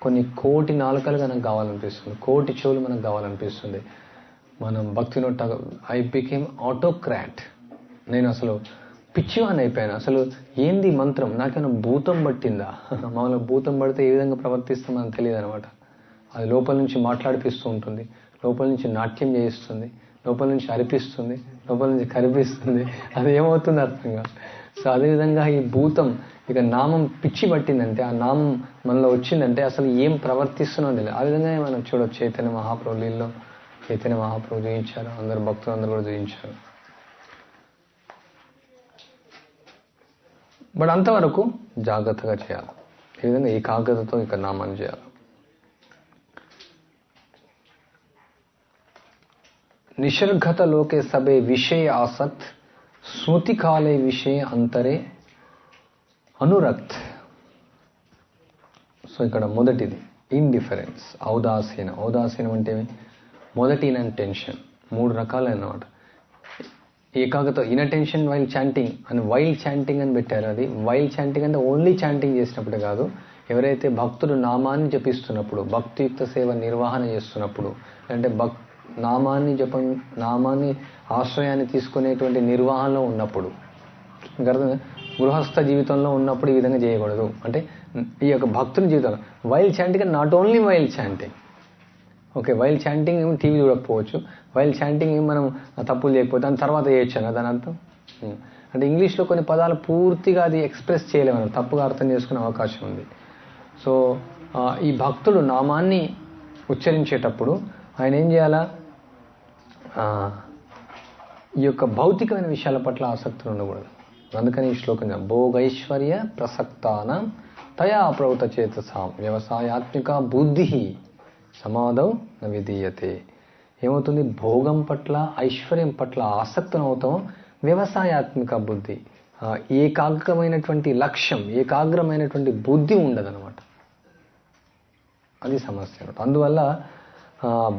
కొన్ని కోటి నాలుకలు మనకు కావాలనిపిస్తుంది, కోటి చెవులు మనకు కావాలనిపిస్తుంది. మనం భక్తిలో ఐ బికేమ్ ఆటోక్రాట్. నేను అసలు పిచ్చివాన్ అయిపోయాను. అసలు ఏంది మంత్రం, నాకేమైనా భూతం పట్టిందా? మామూలుగా భూతం పడితే ఏ విధంగా ప్రవర్తిస్తామని తెలియదు అనమాట. అది లోపల నుంచి మాట్లాడిపిస్తూ ఉంటుంది, లోపల నుంచి నాట్యం చేయిస్తుంది, లోపల నుంచి అరిపిస్తుంది, లోపల నుంచి కరిపిస్తుంది. అది ఏమవుతుంది అర్థం కాదు. సో అదేవిధంగా ఈ భూతం ఇక నామం పిచ్చి పట్టిందంటే, ఆ నామం మనలో వచ్చిందంటే అసలు ఏం ప్రవర్తిస్తున్నది లేదు. ఆ విధంగా మనం చూడవచ్చు. చైతన్య మహాప్రభు లీలలో చైతన్య మహాప్రభు చూపించారు, అందరు భక్తులు అందరూ కూడా చూపించారు. బట్ అంతవరకు జాగ్రత్తగా చేయాలి. ఈ విధంగా ఏకాగ్రతతో ఇక నామాన్ని చేయాలి. నిషర్ఘత లోకే సబే విషయ ఆసక్త్ స్మృతి కాలే విషయ అంతరే అనురక్త్. సో ఇక్కడ మొదటిది ఇండిఫరెన్స్, ఔదాసీనం. ఔదాసీనం అంటే మొదటి ఇన్అటెన్షన్. 3 రకాలు అన్నమాట. ఏకాగ్రత, ఇన్అటెన్షన్ వైల్ చాంటింగ్ అని, వైల్ చాంటింగ్ అని పెట్టారు. అది వైల్ చాంటింగ్ అంటే ఓన్లీ చాంటింగ్ చేసినప్పుడే కాదు, ఎవరైతే భక్తుడు నామాన్ని జపిస్తున్నప్పుడు, భక్తియుక్త సేవ నిర్వహణ చేస్తున్నప్పుడు, అంటే నామాన్ని ఆశ్రయాన్ని తీసుకునేటువంటి నిర్వహణలో ఉన్నప్పుడు, మీకు అర్థం, గృహస్థ జీవితంలో ఉన్నప్పుడు ఈ విధంగా చేయకూడదు. అంటే ఈ యొక్క భక్తుని జీవితంలో while chanting, not only while chanting. Okay, while chanting ఏమి టీవీ చూడకపోవచ్చు, వైల్ చాంటింగ్ ఏమి మనం తప్పులు చేయకపోతే దాని తర్వాత చేయొచ్చు అన్న దాని అర్థం. అంటే ఇంగ్లీష్లో కొన్ని పదాలు పూర్తిగా అది ఎక్స్ప్రెస్ చేయలేమని, తప్పుగా అర్థం చేసుకునే అవకాశం ఉంది. సో ఈ భక్తుడు నామాన్ని ఉచ్చరించేటప్పుడు ఆయన ఏం చేయాలా, ఈ యొక్క భౌతికమైన విషయాల పట్ల ఆసక్తులు ఉండకూడదు. అందుకని ఈ శ్లోకం భోగైశ్వర్య ప్రసక్తాన తయా ప్రవృత చేతసాం వ్యవసాయాత్మిక బుద్ధి సమాధౌ న విధీయతే. ఏమవుతుంది, భోగం పట్ల ఐశ్వర్యం పట్ల ఆసక్తులు అవుతాం, వ్యవసాయాత్మిక బుద్ధి, ఏకాగ్రమైనటువంటి లక్ష్యం, ఏకాగ్రమైనటువంటి బుద్ధి ఉండదన్నమాట. అది సమస్య అన్నమాట. అందువల్ల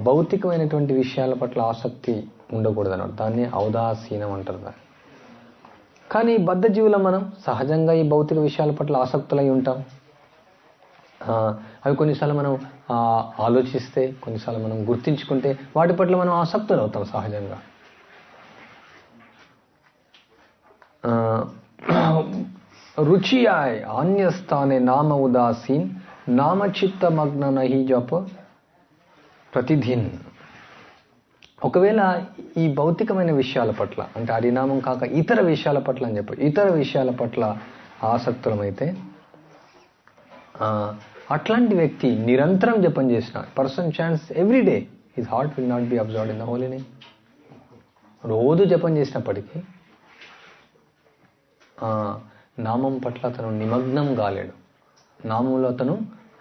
భౌతికమైనటువంటి విషయాల పట్ల ఆసక్తి ఉండకూడదు అన్నమాట. దాన్ని ఔదాసీనం అంటారు దాన్ని. కానీ బద్ధజీవులం మనం సహజంగా ఈ భౌతిక విషయాల పట్ల ఆసక్తులై ఉంటాం. అవి కొన్నిసార్లు మనం ఆలోచిస్తే, కొన్నిసార్లు మనం గుర్తించుకుంటే వాటి పట్ల మనం ఆసక్తులు అవుతాం సహజంగా. రుచియాయ్ ఆన్యస్థానే నామ ఉదాసీన్ నామచిత్త మగ్న నహి జప ప్రతిదిన్. ఒకవేళ ఈ భౌతికమైన విషయాల పట్ల, అంటే హరినామం కాక ఇతర విషయాల పట్ల అని చెప్పి, ఇతర విషయాల పట్ల ఆసక్తులమైతే అట్లాంటి వ్యక్తి నిరంతరం జపం చేసిన person chance every day his heart will not be observed in the holy name. రోజు జపం చేసినప్పటికీ నామం పట్ల అతను నిమగ్నం కాలేడు, నామంలో అతను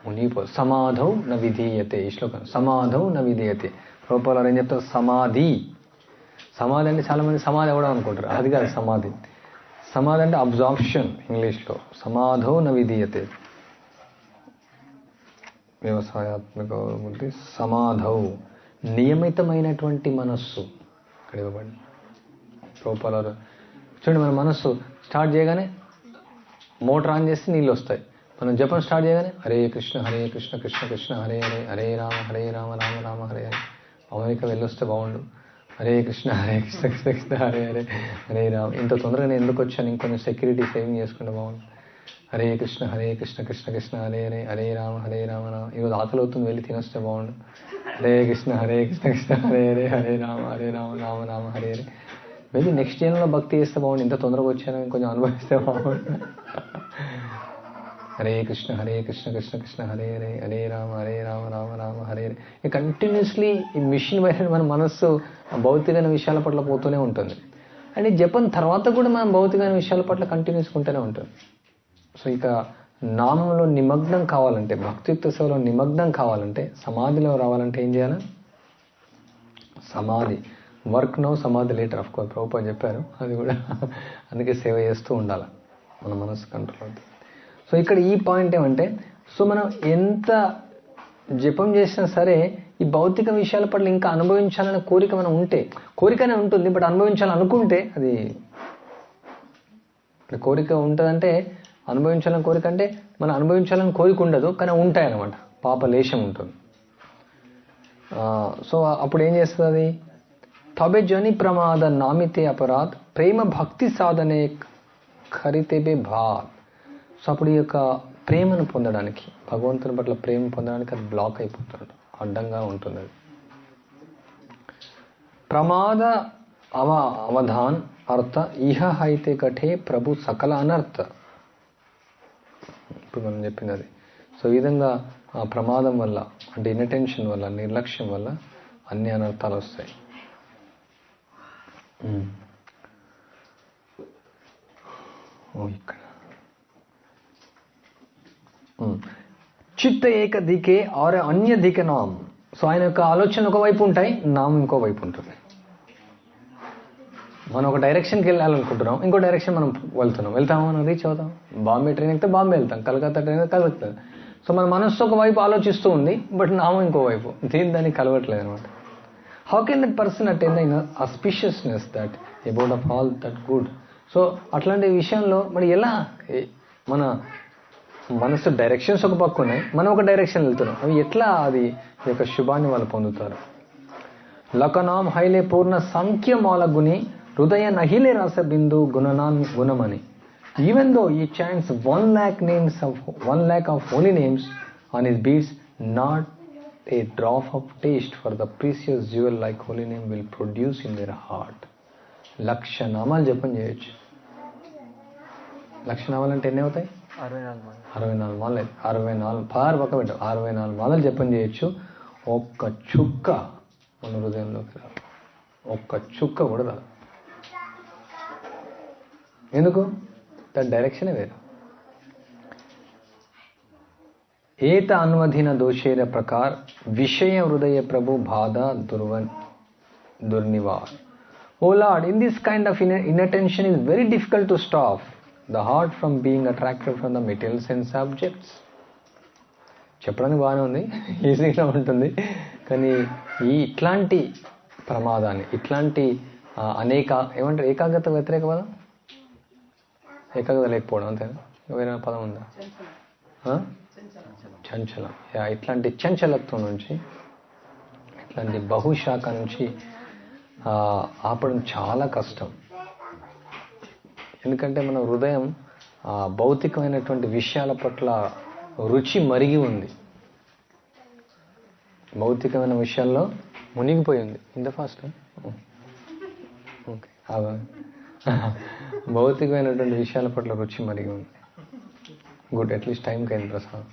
మునిగిపోదు. సమాధౌ న విధీయతే. ఈ శ్లోకం సమాధౌ న విధీయతే. రూపాలు ఏం చెప్తారు, సమాధి. సమాధి అంటే చాలా మంది సమాధి అవ్వడం అనుకుంటారు, అది కాదు సమాధి. సమాధి అంటే అబ్జార్ప్షన్ ఇంగ్లీష్లో. సమాధౌ న విధీయతే, వ్యవసాయాత్మక బుద్ధి. సమాధౌ నియమితమైనటువంటి మనస్సు ఇక్కడ ఇవ్వబడి. రూపాలు చూడండి, మన మనస్సు స్టార్ట్ చేయగానే మోటార్ ఆన్ చేస్తే నీళ్ళు వస్తాయి. మనం జపం స్టార్ట్ చేయగానే హరే కృష్ణ కృష్ణ కృష్ణ హరే హరే, హరే రామ రామ రామ హరే హరే. అమెరికా వెళ్ళొస్తే బాగుండు. హరే కృష్ణ కృష్ణ కృష్ణ హరే హరే, హరే రామ. ఇంత తొందరగా నేను ఎందుకు వచ్చాను, ఇంకొన్ని సెక్యూరిటీ సేవింగ్ చేసుకుంటే బాగుండు. హరే కృష్ణ కృష్ణ కృష్ణ హరే హరే, హరే రామ రామ. ఈరోజు ఆకలి అవుతుంది, వెళ్ళి తినొస్తే బాగుండు. హరే కృష్ణ కృష్ణ హరే హరే, హరే రామ రామ రామ హరే హరే. మేబీ నెక్స్ట్ జన్మలో భక్తి చేస్తే బాగుండు, ఇంత తొందరగా వచ్చాను ఇంకొంచెం అనుభవిస్తే బాగుండు. హరే కృష్ణ కృష్ణ కృష్ణ హరే హరే, హరే రామ రామ రామ హరే హరే. ఈ కంటిన్యూస్లీ ఈ మిషన్ వైపు మన మనస్సు భౌతికమైన విషయాల పట్ల పోతూనే ఉంటుంది. అండ్ ఈ జపం తర్వాత కూడా మనం భౌతికమైన విషయాల పట్ల కంటిన్యూస్గా ఉంటూనే ఉంటుంది. సో ఇక నామంలో నిమగ్నం కావాలంటే, భక్తియుక్త సేవలో నిమగ్నం కావాలంటే, సమాధిలో రావాలంటే ఏం చేయాలి, సమాధి. వర్క్ నో సమాధి లేటర్. ఆఫ్ కోర్స్ ప్రభుపాద చెప్పారు అది కూడా. అందుకే సేవ చేస్తూ ఉండాలి, మన మనసు కంట్రోల్ అవుతుంది. సో ఇక్కడ ఈ పాయింట్ ఏమంటే, సో మనం ఎంత జపం చేసినా సరే ఈ భౌతిక విషయాల పట్ల ఇంకా అనుభవించాలనే కోరిక మనం ఉంటే, కోరికనే ఉంటుంది బట్ అనుభవించాలనుకుంటే అది కోరిక ఉంటుందంటే, అనుభవించాలని కోరిక అంటే మనం అనుభవించాలని కోరిక ఉండదు కానీ ఉంటాయి అన్నమాట, పాప లేశం ఉంటుంది. సో అప్పుడు ఏం చేస్తుంది అది, తబే జని ప్రమాద నామితే అపరాధ్ ప్రేమ భక్తి సాధనే ఖరితేబే భాత్. సో అప్పుడు ఈ యొక్క ప్రేమను పొందడానికి, భగవంతుని పట్ల ప్రేమ పొందడానికి అది బ్లాక్ అయిపోతుంది, అడ్డంగా ఉంటుంది అది. ప్రమాద అవధాన్ అర్థ ఇహ హైతే కఠే ప్రభు సకల అనర్థ. ఇప్పుడు మనం చెప్పింది అది. సో ఈ విధంగా ఆ ప్రమాదం వల్ల, అంటే ఇన్అటెన్షన్ వల్ల, నిర్లక్ష్యం వల్ల అన్ని అనర్థాలు వస్తాయి. ఇక్కడ చిత్త ఏక దికే ఆర్ అన్య దిక నామ్. సో ఆయన యొక్క ఆలోచన ఒకవైపు ఉంటాయి, నామ్ ఇంకో వైపు ఉంటుంది. మనం ఒక డైరెక్షన్కి వెళ్ళాలనుకుంటున్నాం, ఇంకో డైరెక్షన్ మనం వెళ్తాము, మనం రీచ్ అవుతాం. బాంబే ట్రైన్ ఎక్కితే బాంబే వెళ్తాం, కలకత్తా ట్రైన్ అయితే కలకత్తా. సో మన మనస్సు ఒకవైపు ఆలోచిస్తూ ఉంది, బట్ నామం ఇంకోవైపు, దాన్ని కలవట్లేదు అనమాట. How can that person attend in auspiciousness that about of all that good? So అట్లాంటి విషయంలో మరి ఎలా మన మనసు డైరెక్షన్స్ ఒక పక్క ఉన్నాయి, మనం ఒక డైరెక్షన్ వెళ్తున్నాం, అవి ఎట్లా అది ఈ యొక్క శుభాన్ని వాళ్ళు పొందుతారు? లకనాం హైలే పూర్ణ సంఖ్యమాల గుని హృదయ నహిలే రస బిందు గుణనాన్ గుణమని. Even though he chants 1 lakh of holy names on his beads, not a drop of taste for the precious jewel like holy name will produce in their heart. లక్ష నామాలు జపం చేయొచ్చు. లక్ష నామాలు అంటే ఎన్ని అవుతాయి? 64 మాలలు. 64 పార్ పక్క పెట్టు, 64 మాలలు జపం చేయొచ్చు. ఒక్క చుక్క మన హృదయంలోకి రాదు, ఒక్క చుక్క కూడా రాదు. ఎందుకు? దాని డైరెక్షనే వేరు. ఏత అన్వధిన దోషేర ప్రకార్ విషయ హృదయ ప్రభు బాధ దుర్నివార్. O Lord, in this kind of inattention is very difficult to stop the heart from being attracted from the material sense objects. చెప్పడానికి బాగానే ఉంది, ఈజీగా ఉంటుంది, కానీ ఇట్లాంటి ప్రమాదాన్ని, ఇట్లాంటి అనేక ఏమంటారు, ఏకాగ్రత వ్యతిరేక పదం, ఏకాగ్రత లేకపోవడం అంతేనా, వేరే పదం ఉందా? చంచలం. ఇట్లాంటి చంచలత్వం నుంచి, ఇట్లాంటి బహుశాఖ నుంచి ఆపడం చాలా కష్టం. ఎందుకంటే మన హృదయం భౌతికమైనటువంటి విషయాల పట్ల రుచి మరిగి ఉంది, భౌతికమైన విషయాల్లో మునిగిపోయింది. ఇంత ఫాస్ట్ ఓకే, భౌతికమైనటువంటి విషయాల పట్ల రుచి మరిగి ఉంది. గుడ్, అట్లీస్ట్ టైంకి అయింది ప్రసాదం.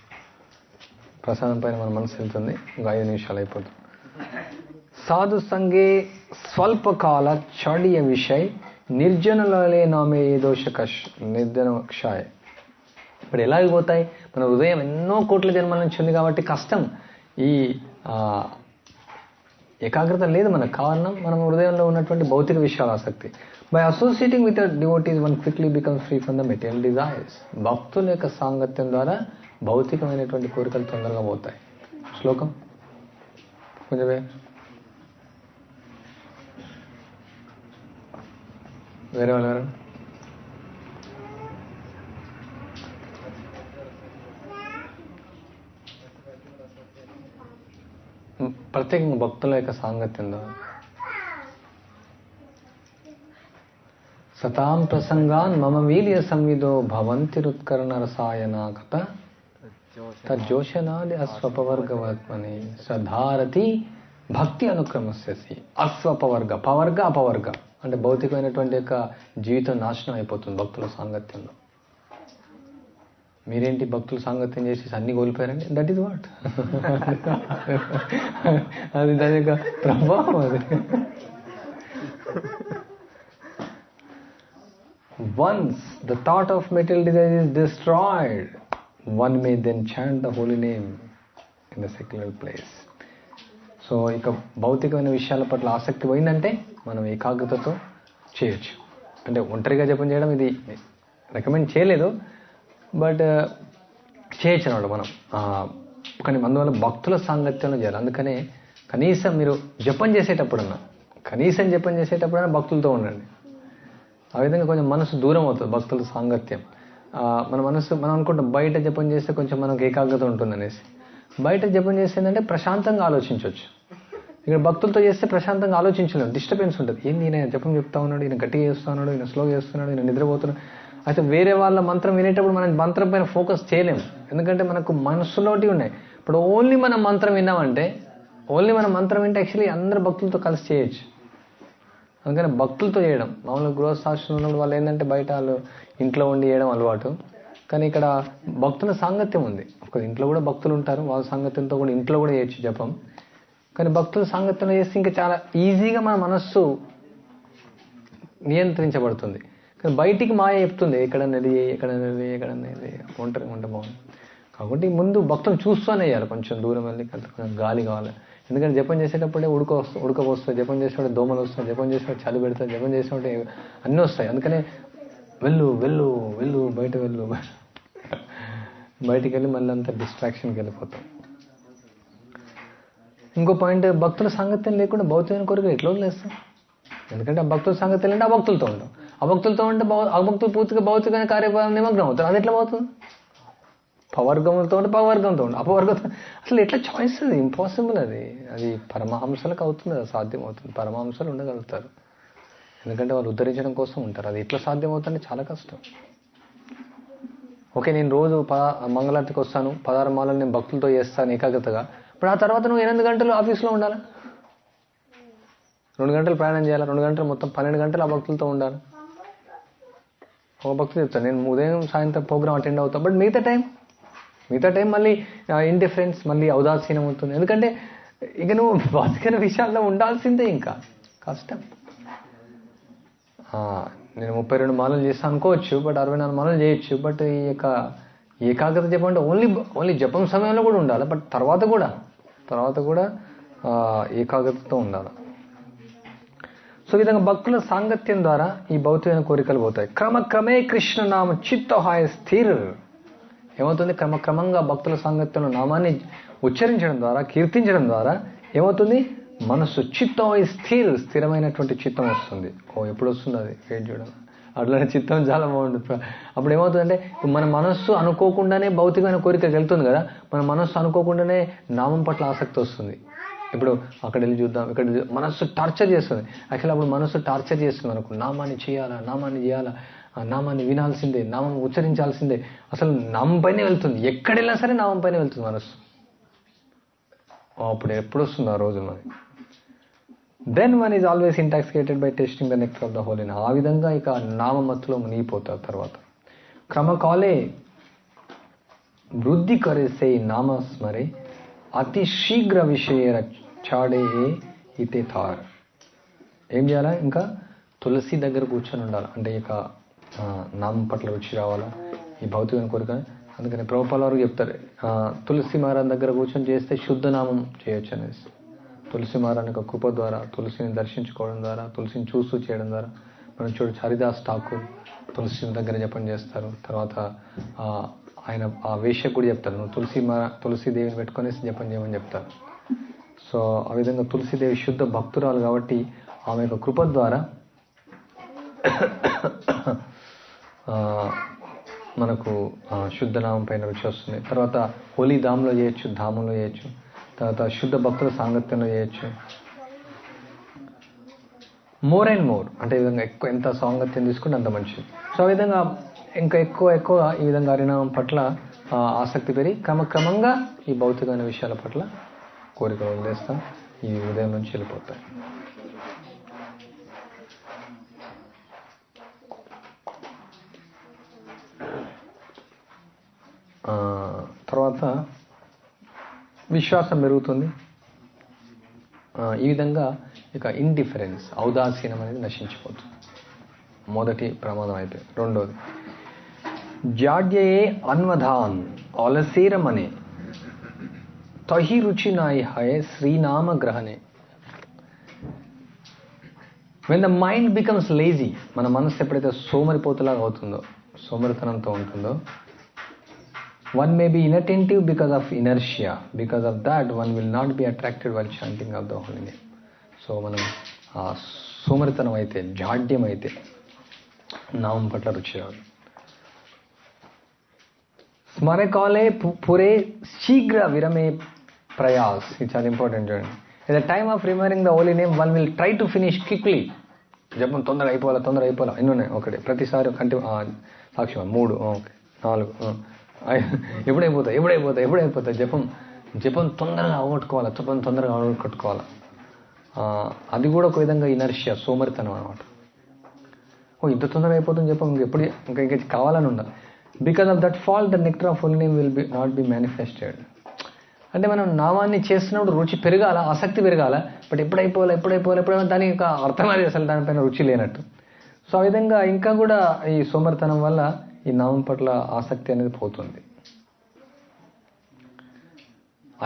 ప్రసాదం పైన మన మనసు వెళ్తుంది, ఇంకా 5 నిమిషాలు అయిపోతుంది. సాధు సంగే స్వల్పకాల చడియ విషయ్ నిర్జనలే నామే ఏ దోష నిర్జన క్షాయ్. ఇప్పుడు ఎలా అయిపోతాయి? మన హృదయం ఎన్నో కోట్ల జన్మల నుంచి ఉంది కాబట్టి కష్టం. ఈ ఏకాగ్రత లేదు మనకు. కారణం మన హృదయంలో ఉన్నటువంటి భౌతిక విషయాల ఆసక్తి. By associating with devotees one quickly becomes free from the material desires. భక్తుల యొక్క సాంగత్యం ద్వారా భౌతికమైనటువంటి కోరికలు తొందరగా పోతాయి. శ్లోకం కొంచెం వేరే వాళ్ళు ఎవరు? ప్రత్యేకంగా భక్తుల యొక్క సాంగత్యం ద్వారా. సతాం ప్రసంగాన్ మమ వీర్య సంవిదో భవంతిరుత్కరణ రసాయనాకత తజ్జోషనాది అస్వపవర్గవత్మని సధారతి భక్తి అనుక్రమస్యసి. అస్వపవర్గ, పవర్గ అపవర్గ అంటే భౌతికమైనటువంటి యొక్క జీవితం నాశనం అయిపోతుంది భక్తుల సాంగత్యంలో. మీరేంటి భక్తుల సాంగత్యం చేసి అన్ని కోల్పోయారండి? దట్ ఈస్ వాట్, అది దాని యొక్క ప్రభావం. అది once the thought of material desire is destroyed, one may then chant the holy name in the secular place. So ఇక భౌతికమైన విషయాల పట్ల ఆసక్తి పోయిందంటే మనం ఏకాగ్రతతో చేయొచ్చు. అంటే ఒంటరిగా జపం చేయడం ఇది రికమెండ్ చేయలేదు, బట్ చేయొచ్చు అన్నమాట మనం. కానీ అందువల్ల భక్తుల సాంగత్యంలో చేయాలి. అందుకనే కనీసం మీరు జపం చేసేటప్పుడన్నా, భక్తులతో ఉండండి. ఆ విధంగా కొంచెం మనసు దూరం అవుతుంది భక్తుల సాంగత్యం. మనం అనుకుంటాం బయట జపం చేస్తే కొంచెం మనకు ఏకాగ్రత ఉంటుంది అనేసి. బయట జపం చేసేందంటే ప్రశాంతంగా ఆలోచించవచ్చు. ఇక్కడ భక్తులతో చేస్తే ప్రశాంతంగా ఆలోచించలేము, డిస్టర్బెన్స్ ఉంటుంది. ఏంది ఈయన జపం చెప్తా ఉన్నాడు, ఈయన గట్టిగా చేస్తూ ఉన్నాడు, ఈయన స్లోగా చేస్తున్నాడు, ఈయన నిద్రపోతున్నాడు. అయితే వేరే వాళ్ళ మంత్రం వినేటప్పుడు మనం మంత్రం పైన ఫోకస్ చేయలేము, ఎందుకంటే మనకు మనసులోటి ఉన్నాయి. ఇప్పుడు ఓన్లీ మనం మంత్రం వింటే యాక్చువల్లీ అందరు భక్తులతో కలిసి చేయొచ్చు. అందుకని భక్తులతో చేయడం. మామూలుగా గృహస్థాశ్రమం ఉన్నప్పుడు వాళ్ళు ఏంటంటే బయట వాళ్ళు ఇంట్లో ఉండి చేయడం అలవాటు, కానీ ఇక్కడ భక్తుల సాంగత్యం ఉంది. ఒక ఇంట్లో కూడా భక్తులు ఉంటారు, వాళ్ళ సాంగత్యంతో కూడా ఇంట్లో కూడా చేయొచ్చు జపం. కానీ భక్తుల సాంగత్యంలో చేస్తే ఇంకా చాలా ఈజీగా మన మనస్సు నియంత్రించబడుతుంది. కానీ బయటికి మాయ చెప్తుంది ఎక్కడ ఒంటరి ఉంటే బాగుంది. కాబట్టి ముందు భక్తులు చూస్తూనే చేయాలి, కొంచెం దూరం వెళ్ళి కొంచెం గాలి కావాలి. ఎందుకంటే జపం చేసేటప్పుడే ఉడకపోస్తుంది, జపం చేసేటప్పుడు దోమలు వస్తాయి, జపం చేసేటప్పుడు చలి పెడతాయి, జపం చేసేటప్పుడు అన్నీ వస్తాయి. అందుకనే వెళ్ళు వెళ్ళు వెళ్ళు బయట వెళ్ళు. బయటికి వెళ్ళి మళ్ళీ అంతా డిస్ట్రాక్షన్కి వెళ్ళిపోతాం. ఇంకో పాయింట్, భక్తుల సాంగత్యం లేకుండా భౌతికమైన కోరికలు ఎట్లా వదిలేస్తాం? ఎందుకంటే ఆ భక్తుల సాంగత్యం లేదంటే అభక్తులతో ఉంటాం. అభక్తులతో ఉంటే అభక్తులు పూర్తిగా భౌతికమైన కార్యక్రమం నిమగ్నం అవుతారు. అది ఎట్లా పోతుంది? పవర్గంతో ఉంటే పవర్గంతో ఉంటే అపవర్గంతో అసలు ఎట్లా చాయిస్? అది ఇంపాసిబుల్. అది పరమహంసలకు అవుతుంది, అది సాధ్యం అవుతుంది. పరమహంసలు ఉండగలుగుతారు, ఎందుకంటే వాళ్ళు ఉద్ధరించడం కోసం ఉంటారు. అది ఎట్లా సాధ్యం అవుతుందంటే చాలా కష్టం. ఓకే, నేను రోజు మంగళారతికి వస్తాను, 16 మాలలు నేను భక్తులతో చేస్తాను ఏకాగ్రతగా. ఇప్పుడు ఆ తర్వాత నువ్వు 8 గంటలు ఆఫీస్లో ఉండాలి, 2 గంటలు ప్రయాణం చేయాలి, 2 గంటలు మొత్తం 12 గంటలు ఆ భక్తులతో ఉండాలి. ఒక భక్తులు చెప్తాను, నేను ఉదయం సాయంత్రం ప్రోగ్రామ్ అటెండ్ అవుతాను, బట్ మిగతా టైం మళ్ళీ ఇండిఫరెన్స్, మళ్ళీ ఔదాసీనం అవుతుంది. ఎందుకంటే ఇక నువ్వు భౌతికమైన విషయాల్లో ఉండాల్సిందే, ఇంకా కష్టం. నేను 32 మాలలు చేస్తాను అనుకోవచ్చు, బట్ 64 మాలలు చేయొచ్చు. బట్ ఈ యొక్క ఏకాగ్రత జపం అంటే ఓన్లీ జపం సమయంలో కూడా ఉండాలి, బట్ తర్వాత కూడా ఏకాగ్రతతో ఉండాలి. సో ఈ విధంగా భక్తుల సాంగత్యం ద్వారా ఈ భౌతికమైన కోరికలు పోతాయి. క్రమక్రమే కృష్ణనామ చిత్తహాయ స్థిర్. ఏమవుతుంది? క్రమక్రమంగా భక్తుల సాంగత్యంలో నామాన్ని ఉచ్చరించడం ద్వారా, కీర్తించడం ద్వారా ఏమవుతుంది? మనస్సు చిత్తహాయ స్థిరమైనటువంటి చిత్తం వస్తుంది. ఎప్పుడు వస్తుంది అది? వెయిట్ చేయడం. అట్లాంటి చిత్తం చాలా బాగుంటుంది. అప్పుడు ఏమవుతుందంటే మన మనస్సు అనుకోకుండానే భౌతికమైన కోరికకి వెళ్తుంది కదా, మన మనస్సు అనుకోకుండానే నామం పట్ల ఆసక్తి వస్తుంది. ఇప్పుడు అక్కడ వెళ్ళి చూద్దాం, ఇక్కడ మనస్సు టార్చర్ చేస్తుంది. యాక్చువల్లీ అప్పుడు మనస్సు టార్చర్ చేస్తుంది అనుకో, నామాన్ని చేయాలా, నామాన్ని వినాల్సిందే, నామం ఉచ్చరించాల్సిందే. అసలు నామం పైనే వెళ్తుంది, ఎక్కడెళ్ళినా సరే నామం పైన వెళ్తుంది మనస్సు. అప్పుడు ఎప్పుడు వస్తుంది ఆ రోజు మరి? Then one is always intoxicated by tasting the nectar of the holy. ఆ విధంగా ఇక నామమత్తులో మునిగిపోతారు. తర్వాత క్రమకాలే వృద్ధి కరేసే నామ స్మరే అతి శీఘ్ర విషయ చాడే ఇతే థార్. ఏం చేయాలా? ఇంకా తులసి దగ్గర కూర్చొని ఉండాలి. అంటే ఇక నామం పట్ల రుచి రావాలా, ఈ భౌతికమైన కోరిక. అందుకని ప్రభుపాల వారు చెప్తారు, తులసి మహారాజ్ దగ్గర కూర్చొని చేస్తే శుద్ధ నామం చేయొచ్చు అనేసి. తులసి మహారాజ్ యొక్క కృప ద్వారా, తులసిని దర్శించుకోవడం ద్వారా, తులసిని చూస్తూ చేయడం ద్వారా. మనం చూడు, హరిదాస్ ఠాకూర్ తులసి దగ్గర జపం చేస్తారు. తర్వాత ఆయన ఆ వేశ్యకు కూడా చెప్తారు, నువ్వు తులసీదేవిని పెట్టుకొని జపం చేయమని చెప్తారు. సో ఆ విధంగా తులసీదేవి శుద్ధ భక్తురాలు కాబట్టి ఆమె యొక్క కృప ద్వారా మనకు శుద్ధనామం పైన రుచి వస్తుంది. తర్వాత హోలీ ధామంలో చేయొచ్చు. తర్వాత శుద్ధ భక్తుల సాంగత్యంలో చేయొచ్చు. మోర్ అండ్ మోర్ అంటే ఈ విధంగా ఎక్కువ ఎంత సాంగత్యం తీసుకుంటే అంత మంచిది. సో ఆ విధంగా ఇంకా ఎక్కువ ఈ విధంగా హరినామం పట్ల ఆసక్తి పెరిగి క్రమక్రమంగా ఈ భౌతికమైన విషయాల పట్ల కోరికలు వదిలేస్తాం, ఈ ఉదయం నుంచి వెళ్ళిపోతాయి. తర్వాత విశ్వాసం పెరుగుతుంది. ఈ విధంగా ఇక ఇండిఫరెన్స్, ఔదాసీనం అనేది నశించిపోతుంది. మొదటి ప్రమాదం అయితే. రెండోది జాడ్యయే అన్వధాన్ ఆలసేరమనే తహి రుచి నాయి హయ శ్రీనామ గ్రహణే. When the mind becomes lazy, మన మనసు ఎప్పుడైతే సోమరిపోతులాగా అవుతుందో, సోమరితనంతో ఉంటుందో, one may be inattentive because of inertia. Because of that, one will not be attracted while chanting of the holy name. So మనం సోమరితనం అయితే, జాడ్యం అయితే నామం పట్ల రుచి రాదు. స్మరకాలే పురే శీఘ్ర విరమే ప్రయాస్. ఇది చాలా ఇంపార్టెంట్ చూడండి. At the time of remembering the holy name, one will try to finish quickly. జపం తొందరగా అయిపోవాలా. ఎన్ని ఉన్నాయి? ఒకటి. ప్రతిసారి కంటి సాక్ష్యం 3, 4, ఎప్పుడైపోతాయి జపం తొందరగా అవగొట్టుకోవాలి, తొందరగా అవగొట్టుకోవాలి. అది కూడా ఒక విధంగా ఇనర్షియా, సోమరితనం అనమాట. ఇంత తొందరగా అయిపోతుంది జపం, ఇంకా కావాలని ఉండాలి. Because of that fault the nectar of holy name will not be manifested. అంటే మనం నామాన్ని చేస్తున్నప్పుడు రుచి పెరగాల, ఆసక్తి పెరగాల. బట్ ఎప్పుడైపోవాలి దానికి అర్థం అది అసలు దానిపైన రుచి లేనట్టు. సో ఆ విధంగా ఇంకా కూడా ఈ సోమరితనం వల్ల ఈ నామం పట్ల ఆసక్తి అనేది పోతుంది.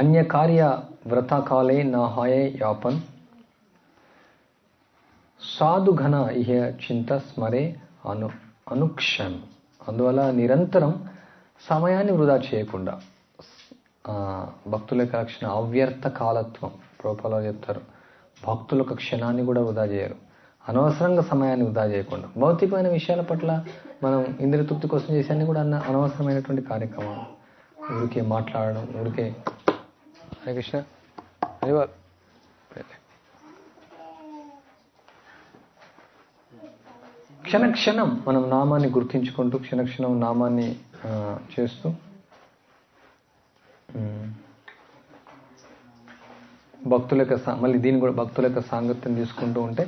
అన్య కార్య వ్రతకాలే నా హాయే యాపన్ సాధుఘన ఇహ చింత స్మరే అనుక్షణం. అందువల్ల నిరంతరం సమయాన్ని వృధా చేయకుండా. భక్తుల యొక్క లక్షణ అవ్యర్థ కాలత్వం. ప్రభుపాదులు చెప్తారు, భక్తుల యొక్క క్షణాన్ని కూడా వృధా చేయరు. అనవసరంగా సమయాన్ని వృధా చేయకుండా. భౌతికమైన విషయాల పట్ల మనం ఇంద్రియ తృప్తి కోసం చేసేన్ని కూడా అనవసరమైనటువంటి కార్యక్రమాలు, ఊరికే మాట్లాడడం, ఊరికే హరే కృష్ణ హరివాల్. క్షణక్షణం మనం నామాన్ని గుర్తించుకుంటూ, క్షణక్షణం నామాన్ని చేస్తూ భక్తుల యొక్క మళ్ళీ దీన్ని కూడా భక్తుల యొక్క సాంగత్యం తీసుకుంటూ ఉంటే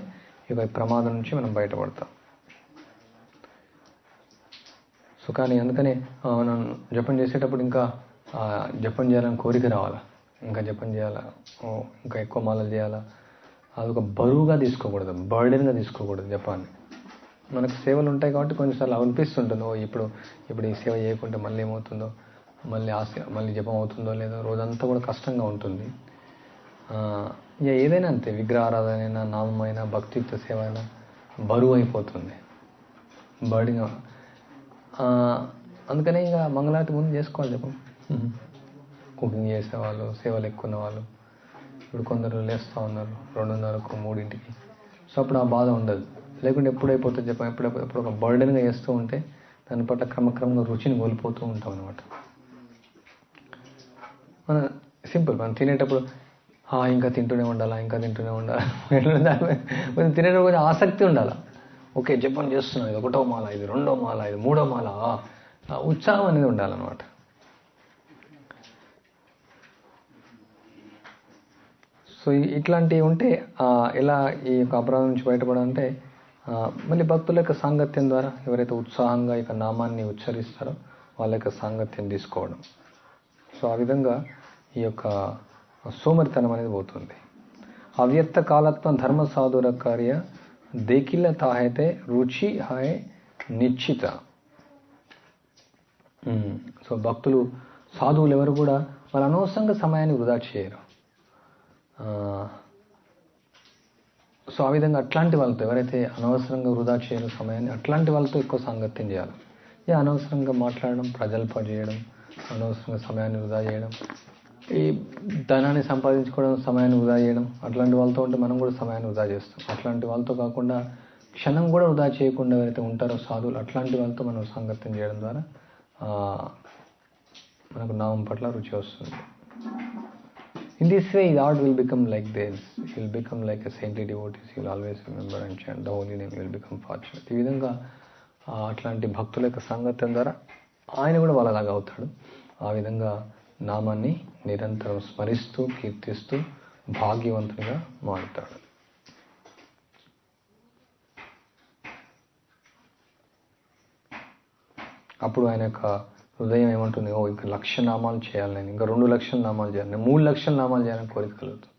ఈ ప్రమాదం నుంచి మనం బయటపడతాం. సో కానీ అందుకనే మనం జపం చేసేటప్పుడు ఇంకా జపం చేయాలని కోరిక రావాలా, ఇంకా జపం చేయాలా, ఇంకా ఎక్కువ మాలలు చేయాలా, అదొక బరువుగా తీసుకోకూడదు, బర్డెన్గా తీసుకోకూడదు జపాన్ని. మనకు సేవలు ఉంటాయి కాబట్టి కొన్నిసార్లు అనిపిస్తుంటుందో ఇప్పుడు ఈ సేవ చేయకుంటే మళ్ళీ ఏమవుతుందో, మళ్ళీ జపం అవుతుందో లేదో, రోజంతా కూడా కష్టంగా ఉంటుంది. ఇక ఏదైనా అంతే, విగ్రహారాధన అయినా, నామైనా, భక్తియుక్త సేవ అయినా బరువు అయిపోతుంది, బర్డెన్. అందుకనే ఇక మంగళారతి ముందు చేసుకోవాలి జపం. కుకింగ్ చేసేవాళ్ళు, సేవలు ఎక్కువ వాళ్ళు ఇప్పుడు కొందరు లేస్తూ ఉన్నారు 2:30కు 3ంటికి. సో అప్పుడు ఆ బాధ ఉండదు. లేకుంటే ఎప్పుడైపోతుంది జపం, ఎప్పుడు ఒక బర్డెన్గా చేస్తూ ఉంటే దాని పట్ల క్రమక్రమంగా రుచిని కోల్పోతూ ఉంటాం అనమాట. మన సింపుల్, మనం తినేటప్పుడు ఇంకా తింటూనే ఉండాలా, ఇంకా తింటూనే ఉండాలా, కొంచెం తినేటప్పుడు కొంచెం ఆసక్తి ఉండాలి. ఓకే జపం చేస్తున్నాం, ఇది 1వ మాల, ఇది 2వ మాల, ఇది 3వ మాల, ఉత్సాహం అనేది ఉండాలన్నమాట. సో ఇట్లాంటివి ఉంటే ఎలా ఈ యొక్క అపరాధం నుంచి బయటపడాలంటే మళ్ళీ భక్తుల యొక్క సాంగత్యం ద్వారా ఎవరైతే ఉత్సాహంగా ఇక నామాన్ని ఉచ్చరిస్తారో వాళ్ళ యొక్క సాంగత్యం తీసుకోవడం. సో ఆ విధంగా ఈ యొక్క సోమరితనం అనేది పోతుంది. అవ్యక్త కాలత్వం ధర్మ సాధుర కార్య దేకిల తాహైతే రుచి హాయ్ నిశ్చిత. సో భక్తులు, సాధువులు ఎవరు కూడా వాళ్ళ అనవసరంగా సమయాన్ని వృధా చేయరు. సో ఆ విధంగా అట్లాంటి వాళ్ళతో ఎవరైతే అనవసరంగా వృధా చేయరు సమయాన్ని, అట్లాంటి వాళ్ళతో ఎక్కువ సాంగత్యం చేయాలి. అనవసరంగా మాట్లాడడం, ప్రజల్ప చేయడం, అనవసరంగా సమయాన్ని వృధా చేయడం, ఈ ధనాన్ని సంపాదించుకోవడం, సమయాన్ని వృధా చేయడం, అట్లాంటి వాళ్ళతో ఉంటే మనం కూడా సమయాన్ని వృధా చేస్తాం. అట్లాంటి వాళ్ళతో కాకుండా క్షణం కూడా వృధా చేయకుండా ఎవరైతే ఉంటారో సాధువులు, అట్లాంటి వాళ్ళతో మనం సాంగత్యం చేయడం ద్వారా మనకు నామం పట్ల రుచి వస్తుంది. In this way, the art will become like this. You will become like a saintly devotee. You will always remember and chant the holy name. You will become fortunate. ఈ విధంగా అట్లాంటి భక్తుల యొక్క సాంగత్యం ద్వారా ఆయన కూడా వాళ్ళలాగా అవుతాడు. ఆ విధంగా నామాన్ని నిరంతరం స్మరిస్తూ, కీర్తిస్తూ భాగ్యవంతునిగా మారుతాడు. అప్పుడు ఆయన యొక్క హృదయం ఏమంటుంది, ఇంకా 1,00,000 నామాలు చేయాలి, నేను ఇంకా 2,00,000 నామాలు చేయాలి, నేను 3,00,000 నామాలు చేయాలని కోరిక కలుగుతుంది.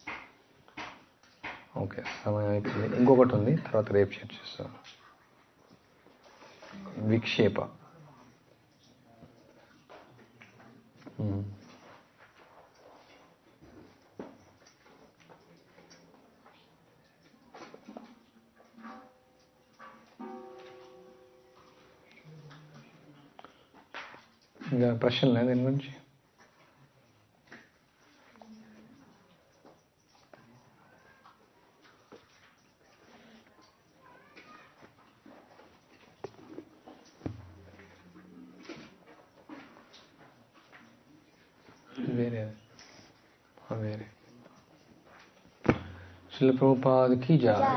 ఓకే, సమయం అయిపోయింది. ఇంకొకటి ఉంది, తర్వాత రేపు చర్చిస్తాను. విక్షేప. ఇంకా ప్రశ్నలు లేదు దీని గురించి? వేరే శ్రీల ప్రభుపాద కీ జై.